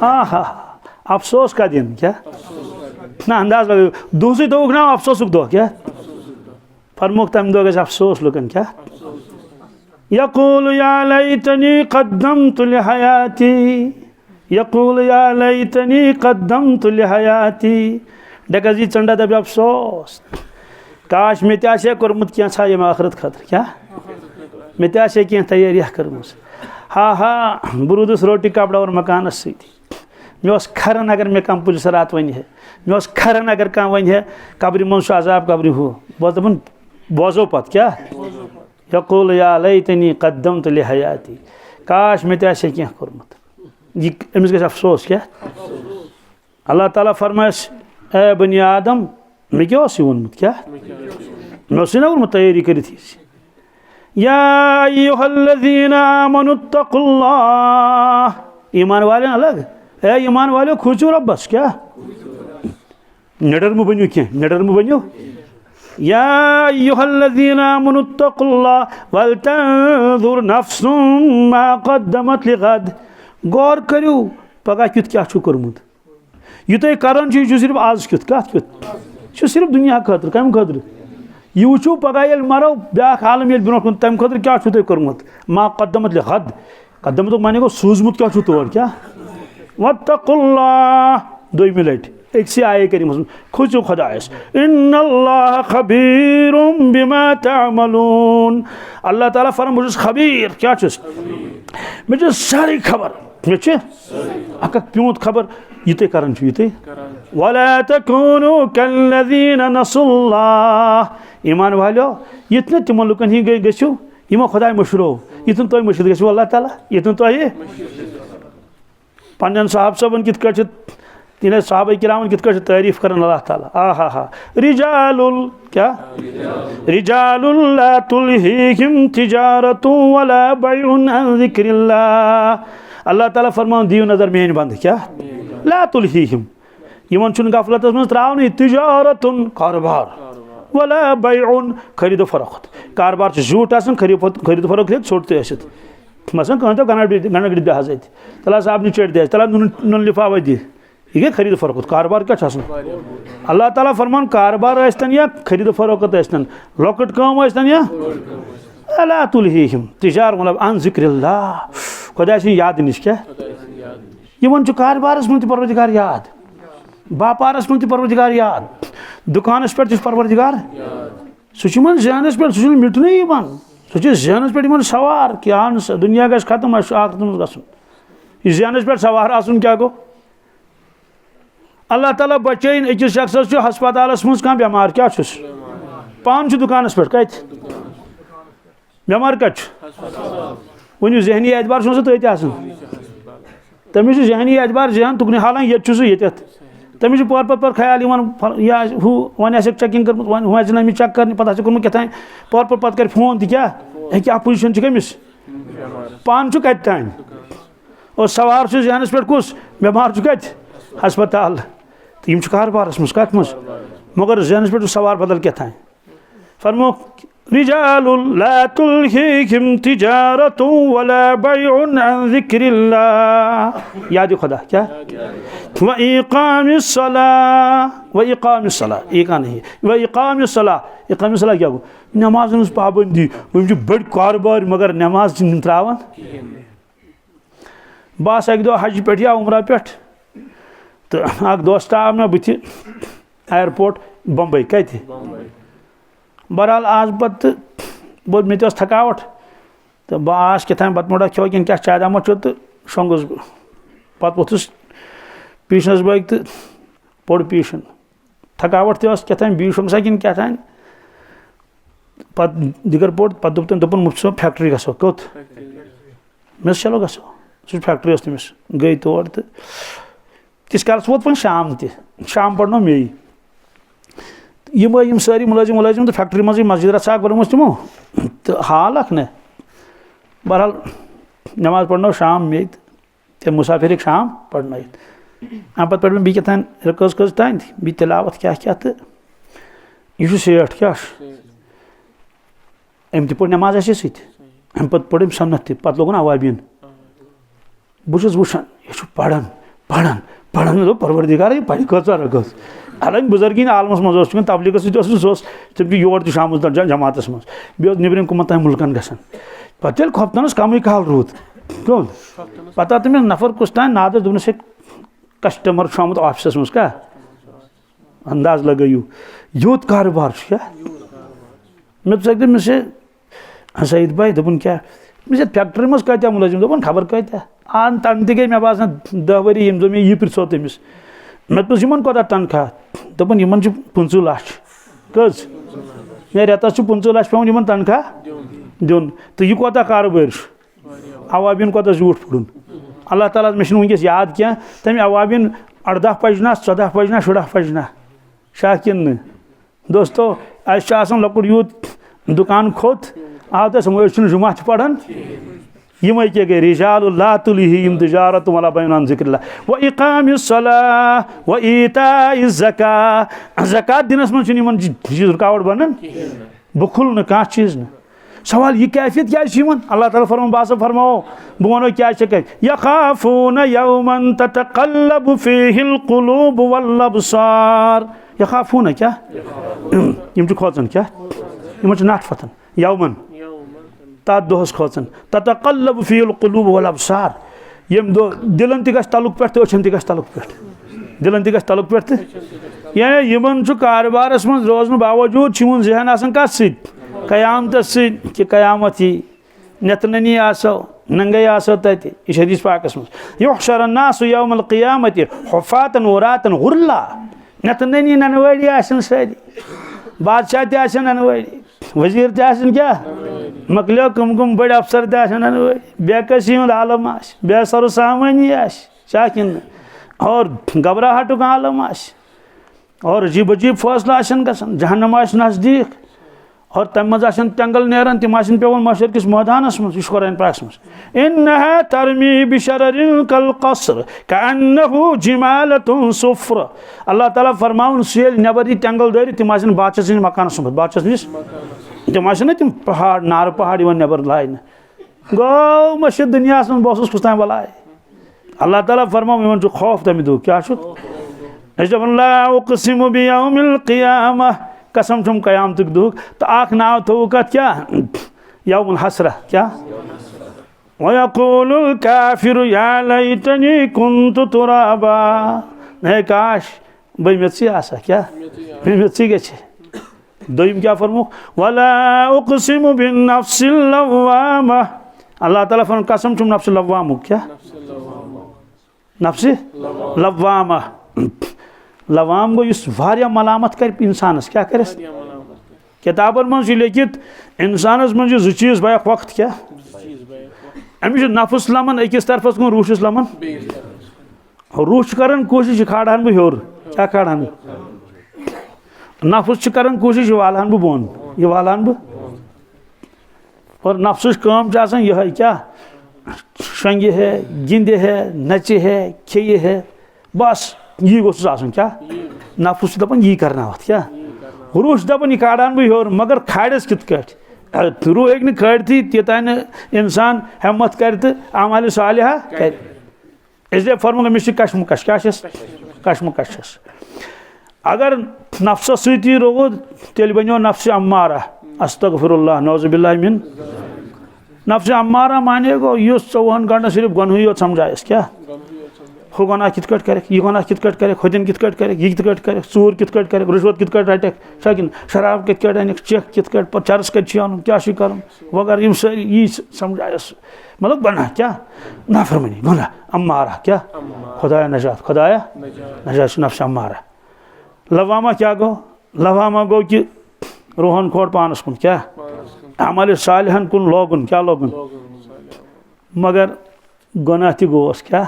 हाँ हाँ अफसोस का दिन क्या ना अंदाज लगे दूसरी दो ना अफसोस दो क्या फरमुक तम दो अफसोस लुकन क्या यक़ूल या लैतनी क़द्दमतु लिहयाती यक़ूल या लैतनी क़द्दमतु लिहयाती डकजी चंडा दब अफसोस काश मे ते कोर्मुत क्या यम आखरत खतर क्या मे ते क्या तैयारी कर्मस हाँ हाँ बुरुदस रोटी कपड़ा और मकानस सती मे खरन अगर मे कम पुलिसरात वन है मे खरन अगर कह वन है कब्र मज अजाब कब्र हो बस दपन बोजो पत क्या यक़ूल या लैतनी क़द्दमतु लिहयाती काश मे ते क्या कोर्मुत ये अमिस गस अफसोस क्या अल्लाह ताला फरमायस ए बनी आदम मे क्या वोनमुत क्या मे ना वोनमुत तैयारी कर या अय्युहल्लज़ीना आमनुत्तक़ुल्लाह ईमान वाले अलग ए ईमान वाले खुचू रब्बस क्या नडर मु बन्यू क्या नडर मु बन्यू या अय्युहल्लज़ीना आमनुत्तक़ुल्लाह वलतंजुर नफ्सुम मा क़द्दमत लिग़द गौर करू पगह क्युत क्या कोर्मुत यह तुम करान सिर्फ आज क्युत कत क्युत सिर्फ दुनिया खतर कम खतर यह वो पगह ये मरो ब्या आलम ये ब्रो तम खतर क्या तुम कोर्मुत मा क़द्दमत लिग़द क़द्दमत माने गो सूजमुत क्या तौर क्या वत्तक़ुल्लाह दोयमि लट एक आये करीम खुचु खुदायस इन्नल्लाह खबीरुम बिमा तअमलून अल्लाह ताला फरम मुझ खबीर क्या चुस मुझे सारी खबर मुझे अक प्यूत खबर ये करन ये वला तकूनु कल्लज़ीना नसुल्लाह ईमान वालो ये तिमन लुकन ही गो यमो खुदा मशरो ये तुम मशद गो अल्लाह ताला ये तुम पन्न साहब सबन कित तीन साहब किरामन कित तारीफ कर अल्लाह ताला आ हा हा रिजालुल क्या रिजालुल ला तुल्हीहिम तिजारतु वला बैउन अन ज़िक्रिल्लाह अल्लाह ताला फरमान दियो नजर मेन बंद क्या ला तुलहीहिम यमन छुन गफलतस मज त्रावन तिजारतुन कारोबार वला बैउन खरीद फरोख्त कारोबार झूठ आसन खरीद फरोख्त छोट ते आसित मसन कहन तो गनगड़ बेहज अत तला साहब चट दे तला नुन लिफाफा दी यह खरीद फरोख्त कारोबार क्या अल्लाह ताला फरमान कारोबार आस्तन या खरीद फरोख्त आस्तन लॉकट काम आस्तन या अला तुलहीहिम तिजार मतलब अन जिक्रिल्लाह खुदा से याद निश क्या यमन छु कारोबारस मन परवरदिगार याद बापारस मन परवरदिगार याद दुकानस पे परवरदिगार सह जहनस पे सह मिटन सह जहनस पे सवार क्या दुनिया गस खत्म आखिरत मज गसन यह जहनस पे सवार आसन क्या गो अल्लाह ताला बचैन अकिस शख्स हस्पतालस मज कह बेमार क्या पान दुकानस पे कत बेमार कत वन जहनी एतबार तथ तमिस जहनी एतबार जहन तुकन हालांकि ये तमिस पर पर ख्याल या हू वन चेकिंग कर वन चेक कर पता कर्म क्या पर पत कर फोन क्या क्या पोजिशन कमिस पान कत तान और सवार जहनस पे कुस बेमार कत हस्पताल तो यम कारोबारस मज कत मज मगर जहनस पे सवार बदल क्या तान फरमो रिजालुल ला तुलहीहिम तिजारतु वला बैउन अन जिक्रिल्लाह याद खुदा क्या व इकामिस सलाह इका नहीं व इकामिस सलाह क्या गो नमाज पाबंदी वम बड़ कारोबार मगर नमाज त्रावन बस अक दो हज पे या उमरा पे तो अख दोस्त आव ना बुथ एयरपोर्ट बम्बई कत बहरहाल आज पत मे थकावट तो बह क्या बत मोड़ा खो कि क्या चाय दामा तो शोंगुस पे वोथुस पीशनस बैग तो पोड़ पीशन थकावट क्या बी शोंगसा कि क्या पे दिगर पोड़ पे दोपन मुझ फैक्ट्री गो कौत मे चलो गो सह फैक्ट्री तमिस गई तौर तो तिस कालस वोत पे शाम पड़ो मे यम सारी मुलाजिम तो फैक्ट्री मज मस्जिद रचा बन तमो तो हाल न बहरहाल नमाज पढ़ो शाम मे ते मुसाफिर शाम पढ़न अम पे पे बी क्या कज तान बी तिलावत क्या तो यह सेठ क्या अम तोड़ नमाज अम पे पढ़ सन्नत पे लोगन अवाबीन बहुत वुचान यह पढ़ान पढ़ान पढ़ान परवरदिगार पढ़ कचार गज हालांकि बुजुर्गीन आलमस मज तबलीग तम योर शाम जमात मज बे नबरम कुमन तान मुल्कन गसान पे खोपतनस कम काल रूद कौन पता तमिस नफर कुछ तान नाद दोपस कस्टमर आमुत ऑफिस मज क्या अंदाज लगू यूत कारोबार क्या मे तमिस सईद भाई दोपन क्या फैक्ट्री मज कत्या मुलाजिम दोपन खबर कत्या आन तन ते गई मे बासान 10 वरी यम मे यह पृछो तमिस मे इन कोता तनख्वाह दोपन इन 15 लाख कज मे रेतस 15 लाख पे तनख्वाह दिन तो यह कोता कारोबार अवाबीन कोता झूठ पुड़न अल्लाह ताला मे वनकस याद क्या तम अवाबीन 18 पजना 14 पजना 16 पजना शाकिन दोस्तों लकुट यूत दुकान खोत आव तो मज जुमा पढ़ान यम क्या गई रिजाल ला तुलहीहिम तिजारतु वला बैउन अन जिक्रिल्लाह व इकामिस सलाह व ईताइज ज़कात दिनस मन चीज रुकावट बनन बुखुल न कह चीज न सवाल यह कैफियत क्या अल्लाह ताला फरमान बास फरमाओ बह वनो क्या यखाफून यौमन ततक़ल्लबु फीहिल क़ुलूब वल अब्सार यखाफून क्या यम खोचन क्या यम नट फतन यौमन तथ दोहस खोचन ततक़ल्लबु फीहिल क़ुलूब वल अब्सार यम दो दिलन तक तलुक पे अछन तक तलुक पे दिलन तक तलुक पे यानी यमन कारोबारस मज रोजन बावजूद जहन आसान कत सत कयामत कि कयामत यी नेतननी आसो नंगे आसो तत यह हदीस पाकस मज युहशरु अन्नासु यौमल क़ियामति हुफ़ातन उरातन गुर्ला नेतननी ननवड़ी आसन सारी बादशाह ते आसन ननवड़ी वजीर ते आसन क्या मकलियो कम बड़ अफसर ते आसन ननवड़ी बेकसी हुंद आलम आस बेसर सामानी आस शाकिन और घबराहटुक आलम आस और अजीब अजीब फैसला आसन गसन जहन्नम आस नजदीक और तम मज तेंगल नेरान तम पे मशर किस मैदानस मज यह कुरान पाक मज इन्नहा तरमी बिशररिन कल कसर कअन्नहु जिमालतुन सुफ्र अल्लाह ताला फरमावन सेल नेबर यह तेंगल दर तम बाचस मकानस मज बाचस निस तम ना तम पहाड़ नार पहाड़ नेबर लाइन गो मशर दुनिया मज बहुत कुछ ताम बलाय अल्लाह ताला फरमावन खौफ तम दो क्या ला उक़सिमु बियौमिल क़ियामह कसम छुम क़यामतुक दुख तो आख नाव थोक क्या यौमुल हसरा क्या वयक़ूलुल काफ़िरु या लैतनी कुन्तु तुराबा है काश बे मेथि आसा क्या बे मेथि गछे दोयम क्या फरमो वला उक़सिमु बिन्नफ्सिल लव्वामा अल्लाह ताला फरमान कसम छुम नफ्स लव्वाम क्या नफ्स लव्वामा लवाम गो इस वारिया मलामत कर इंसानस क्या करे किताबन मज लिखित इंसानस मज जो चीज बैक वक्त क्या अमिश नफस लमन अकिस तरफस गुन रूशस लमन रूश करन कोशिश खाड़ान बह हर क्या खाड़ान नफस करन कोशिश वालहान बह बोन यह वालहान बह और नफस काम यह क्या शंगे है गिंदे है नचे है खेये है बस यह गोस क्या नफस दपान यह करना क्या रूश दपान यह काड़ान बह हर मगर खाड़स कित रूह हेक न खड़ी तीतान इंसान हिम्मत कर तो अमाल सालिहा कर इसलिए फरमो अमिस कशमकश क्या कशमकश अगर नफ्स सती रोद तेल बनो नफ्स अम्मारा अस्तगफिरुल्लाह नौजुबिल्लाह मिन नफ्स अम्मारा माने गो यह 24 घंटा सिर्फ गनहुई योत समझायस क्या हु गुनाह कित करे यह गुनाह कित करे खुदिन कित करे यह कित करे चूर कित करे रिश्वत कित रटक शकिन शराब कित अनिक चेक कित चरस कत क्या कर वगैरह यम सारी यी समझायस मतलब गुनाह क्या नाफरमानी गुनाह अम्मारा क्या खुदाया नजात नफ्स अम्मारा लवामा क्या गो लवामा गो कि रोहन खोड़ पानस कुन क्या अमल सालिहन कुन लोगुन क्या लोगुन मगर गुनाह ति गोस क्या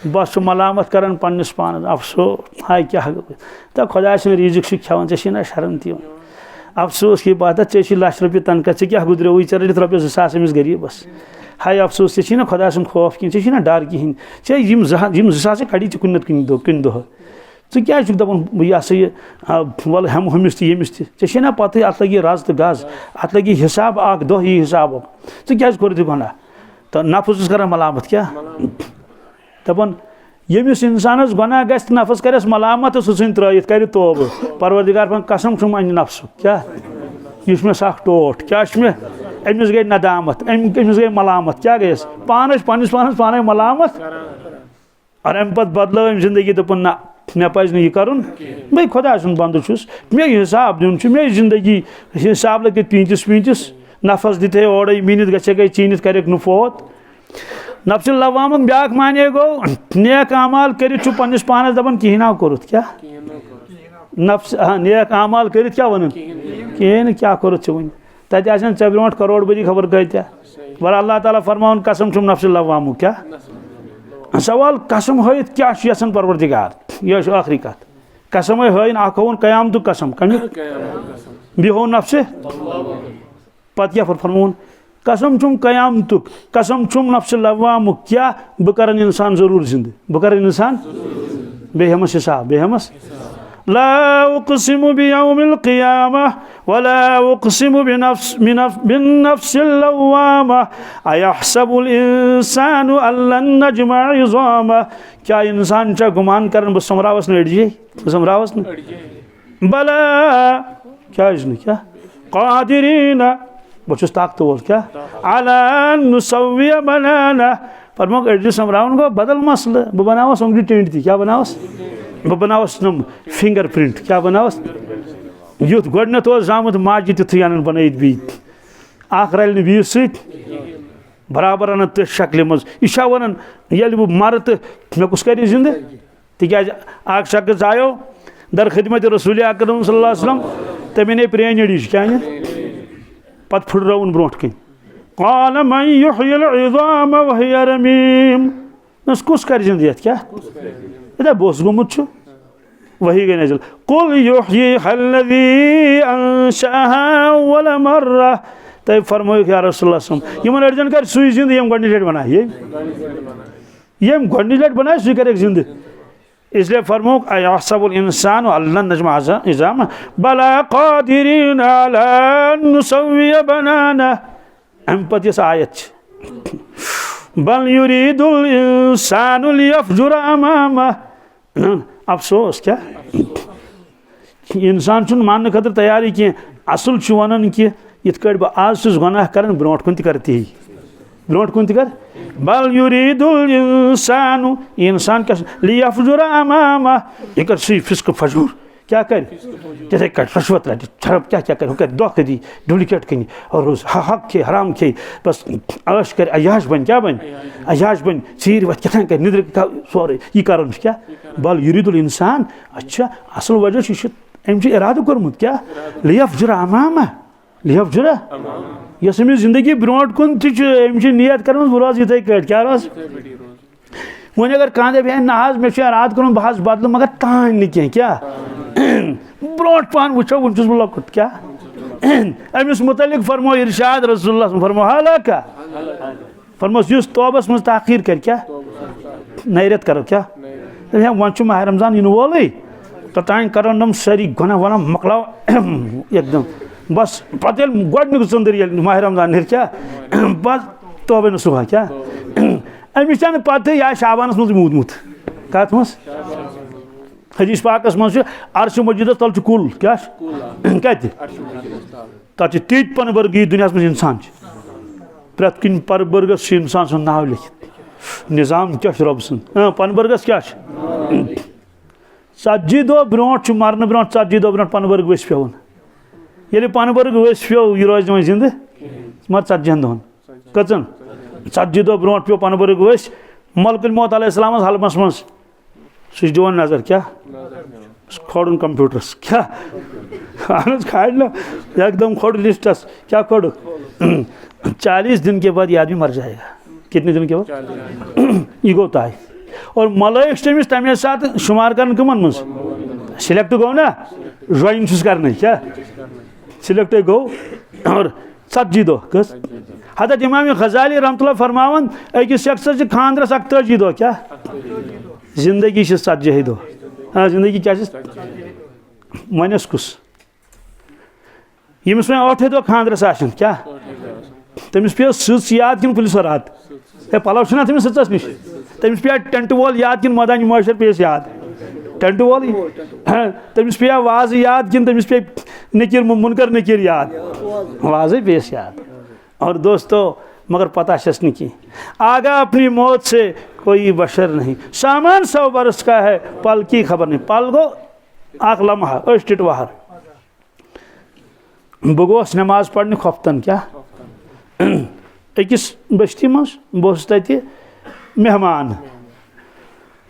बस मलामत करन पन्निस पान अफसोस हाय क्या तो खुदा रिजिक खेवान ऐ शर्म ती अफसोस की बात है 1 लाख रुपये तनख्वाह ऐ क्या गुजरो चल रुपये 2000 अमिस गरीबस हाय अफसोस ऐ खुदा सुन खौफ कहीं डर कहीं यम 2000 कड़ी कुन कुन दह क्या दपान यह सा यह वल हम हमिस तो यमिस ना पत अत लगी रज तो गज अत लगी हिसाब अख दह यह हिसाब क्या कोर गुनाह तो नफस कर मलामत क्या दपान यमिस इंसानस गुनाह गस नफस करस मलामत सह सन त्रयित कर तोब परवरदिगार पन कसम छुम अन नफ्स क्या यह मे सख टोट क्या मे अमिस गई नदामत अमिस गई मलामत क्या गयस पानस पाने मलामत और अम पे बदलो अम जिंदगी दपन ना मे पज यह कर मैं खुदा सुन बंद मे हिसाब दिन मे जिंदगी हिसाब लगे पींतिस नफस दिते ओड़े मीनित गई चीनित कर फोत नफ्स लवाम ब्या माने गो नेक अमाल कर पन्निस पानस दपान कहीं ना कोरुत क्या नफ्स नेक अमाल कर क्या वन कहें क्या कोरुत वन तथन ऐ ब्रोट करोड़ बदी खबर कत्या वर अल्लाह ताला फरमान कसम छुम नफ्स लवाम क्या सवाल कसम हयत क्या यसान परवरदिगार यह आखिरी कत कसम हयन अखोन कयामत कसम कमी बिहो नफ्स पत क्या फरमोन कसम छुम कयामतुक कसम छुम नफ्स लवाम क्या बह कर इंसान जरूर जिंद बह कर इंसान बेहमस हिसाब बेहमस ला उक़सिमु बियौमिल क़ियामह वला उक़सिमु बिन्नफ्सिल लव्वामा अयहसबुल इंसानु अल्लन नजमा इज़ामा क्या इंसान चा गुमान करन बह समरावस न अड़जे समरावस न बला क्या इसने क्या क़ादिरीन बहुत ताकतवर क्या अला नुसव्विय बनाना फरमा अड़ज समरावन गो बदल मसल बह बनावस उंगली टेंट थी क्या बनावस बह बनावस नम फिंगर प्रिंट क्या बनावस युथ गोडनथ जामुत माजि तिथु अन बनत बी अख रल बीस बराबर अन तथ शक्ल मज यह वन ये बह मर तो मे कुछ कर जिंद तिक शख्स आयो दर खिदमत रसूल अकरम सल्लल्लाहु अलैहि वसल्लम तमें ने प्रेन अड़ज क्या पत फुटरवन ब्रोट कन क़ाल मन युह्यिल इज़ाम वहिय रमीम कुस कर जिंद क्या ये बोस गोमुत वही गई नज़ल कुल युह्यिहल्लज़ी अंशअहा अव्वल मर्रा तय फरमायो या रसूलुल्लाह सल्लल्लाहु यमन अर्जन कर सुई जिंद यम गंडी लेट बनाए यम गंडी लेट बनाए सुई कर एक जिंद इसलिए फरमाओ अयहसबुल इंसान अल्लन नजमा इज़ामा बला कादिरीन अला नुसव्विय बनाना अम पत यस आयत बल युरीदुल इंसानु लियफजुर अमामा अफसोस क्या इंसान छुन मानने खतर तैयारी की असल छु वनन कि इत कट बह आज गुनाह करन ब्रोट कुन करती ब्रोट कुन कर बल युरीदुल इंसानु इंसान का लियफजुर अमामा ये कर सी फिस्क फजूर क्या कर जैसे कर रिश्वत रट शराब क्या क्या कर धोखे दी डुप्लीकेट कनी और रोज हक खे हराम खे बस अश कर अयाश बन क्या बन अयाश बन चीर वत क्या कर निद्र सोरे ये कारण क्या बल युरीदुल इंसान अच्छा असल वजह छ एम इरादु कर्मुत क्या लियफजुर अमामा लियफजुर यस अमिस जिंदगी ब्रोट कुन नियत कर रोज इथे कट क्या रोज वन अगर कह दे ना मे इराद कर बह बदल मगर तान नी कह क्या ब्रोट पान वो वन बह लकुट क्या अमिस मुतलिक फरमो इरशाद रसूलुल्लाह फरमो हलाका फरमो युस तौबस मज ताखीर कर क्या नैरत करो क्या वन माह रमजान इन वोल तोतान करो नम सारी गुना वना मकलाओ एकदम बस पते गोडनिक चंदर माह रमजान निर क्या बस तौबे न सुबह क्या अमिस पते या शाबानस मज मूदमुत कत मज हदीस पाकस मज अर्श मजीदस तल कुल क्या कत तत तीत पनबर्ग दुनिया मज इंसान प्रत कन पनबर्गस इंसान सुन नाव लिखित निजाम क्या रब सुन पनबर्गस क्या 40 दो ब्रोट मरने ब्रो 40 दो ब्रो पनबर्ग वस पेवन ये पनबर्ग वस पे यह रोज वो जिंद मत 40 दोहन कचन 40 दो ब्रो पे पनबर्ग वस मलकुल मौत अलैहिस्सलाम हलमस मज सह दिवान नजर क्या खोड़न कंप्यूटरस क्या खाड़ एकदम खोड़ लिस्टस क्या खोड़ 40 दिन के बाद ये आदमी मर जाएगा कितने दिन के बाद ये गो तय और मलाइक तमिस तमे साथ शुमार कर कमन मज सिलेक्ट गो ना ज्वाइन कर क्या सिलेक्ट गो और 40 दो कस हजरत इमाम गजाली रहमतुल्लाह फरमावन अकिस शख्स खानदरस 41 दो क्या जिंदगी 40 दो हाँ जिंदगी क्या मनस कुस यमिस में 8 दो खानदरस आशन क्या तमिस पे सच याद कि पुलिस रात पलव छुना तमिस सचस निश तमिस पे टेंट वोल याद कि मदानी मुआशर पेश याद टेंट वोल तमिस पे वाज याद कि तमिस पे नकीर मुनकर नकीर याद वाज पेश याद और दोस्तों मगर पता शस नहीं की आगा अपनी मौत से कोई बशर नहीं सामान 100 बरस का है पल की खबर नहीं पल गो आख लम्हा अष्ट वहर बह गोस नमाज पढ़ने खोफ्तन क्या अकिस बस्ती मज बस तत मेहमान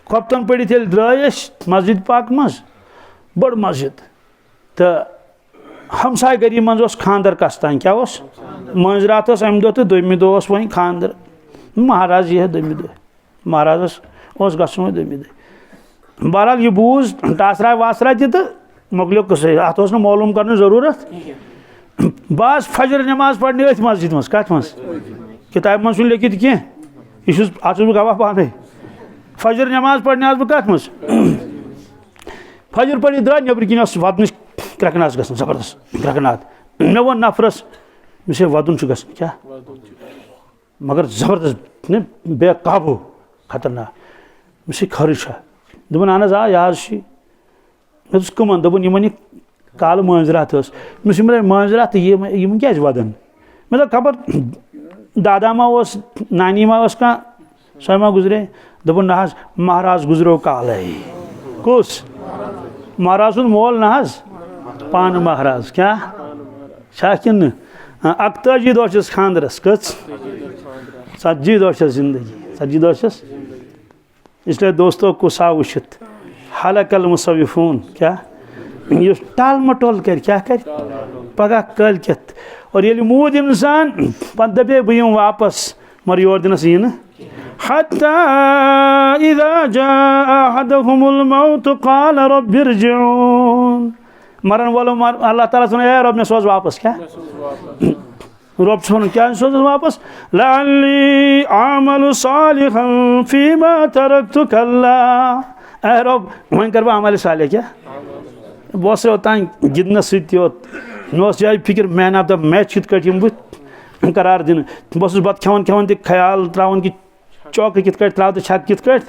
खोफ्तन पढ़ित ये द्रायस मस्जिद पाक मज बड़ मस्जिद तो हमसाय गरी मज खानदर कस्तान क्या मज रात अम दो तो दोमी दो वही खानदर महाराज यह दोमी दो महाराज गसन दोमी दो बहरहाल यह बूझ टासरा वासरा तो मोकलो कस अत मालूम कर जरूरत बस फजर नमाज पढ़ने अथ मस्जिद मज कत मज किताब मज लिखित कह यह गवाह पाने फजर नमाज पढ़ने बह कत मज फजर पढ़ द्रा नबर किन वदन क्रकनाथ गसन जबरदस्त क्रकनाथ मे वो नफरस मिस वदन गसन क्या मगर जबरदस्त ने बेकाबू खतरनाक मिस खर्च दोपन अहन आ यह मे कमन दोपन इन काल मांजरात मिस मांजरात यम क्या वदन मे दोप खबर दादा मा नानी मा कह सो मा गुजरे दोपन ना महाराज गुजरो काल कुस महाराज सुन मोल ना पान महाराज क्या कि 41 दो खानदरस कस 40 दो जिंदगी 40 दो इसलिए दोस्तों कुसा वुशित हलकल मुसव्विफून क्या ये टाल मटोल कर क्या कर पगह कल कत और ये मूद इंसान पे दपे बह वापस मगर योर दिनस यी हत्ता इज़ा जाअ अहदहुमुल मौत क़ाल रब्बि इरजिऊन। मरन वालों अल्लाह ताला सुने रब ने सोच वापस क्या रब सुन क्या सोच वापस लअल्ली आमलु सालिहन फीमा तरक्तु कल्ला रब वहीं कर अमल सालिह क्या बस ओतान गिंदन सत मे जाए फिक्र मैन ऑफ द मैच कित कट बह करार दिन बस बत खेवन खेवन तक ख्याल त्रावन कि चौक कित कट त्राव तो छक कित कट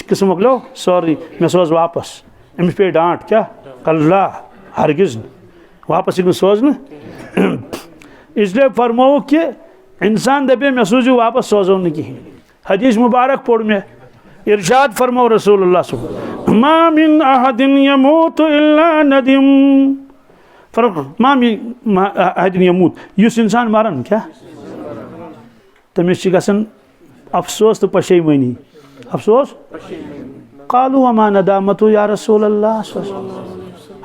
किस्म मकलो सॉरी मे सोच वापस अमिस पे डांट क्या कल्ला हरगिज वापस सोजन इसलिए फरमो कि इंसान दपे मे सूझू वापस सोजो न कहें। हदीस मुबारक पोड़ में इरशाद फरमो रसूलुल्लाह मा मिन अहदिन यमूतु इल्ला नदीम मा मिन अहदिन यमूत युस इंसान मरन क्या तमिस गसन अफसोस तो पशेमनी अफसोस कालू वमा नदामतु या रसूलल्लाह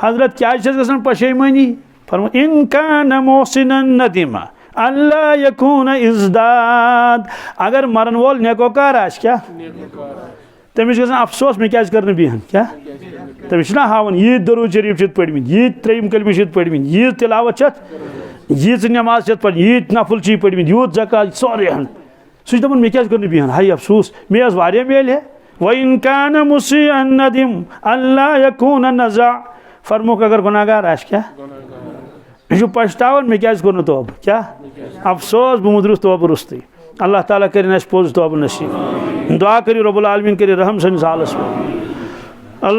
हजरत क्या गसन पशेमनी फरमा इन कान मोहसिनन नदीमा अल्लाह यकून इज़दाद अगर मरन वोल नेकोकार आश क्या तमिस गसन अफसोस मे क्या कर बिहन क्या तमिस ना हावन यी दरूद शरीफ छत पढ़मित यी त्रयिम कलमे छत पढ़मित यी तिलावत छत यी नमाज छत पढ़ यी नफल छी पढ़मित यूत ज़कात सोरे हन सह दपन मे क्या कर बिहन हाय अफसोस मे वारिया मेल है व इन कान मुसीअन नदीम अल्लाह यकून नज़ा फरमुक अगर गुनाहगार आश क्या यह पछतावन मे क्या कोर तोब क्या अफसोस बह मुद्रुस तोब रुस्त अल्लाह ताला कर पोज तोब नसीब दुआ करियो रब्बुल आलमीन कर रहम सनिस हालस में।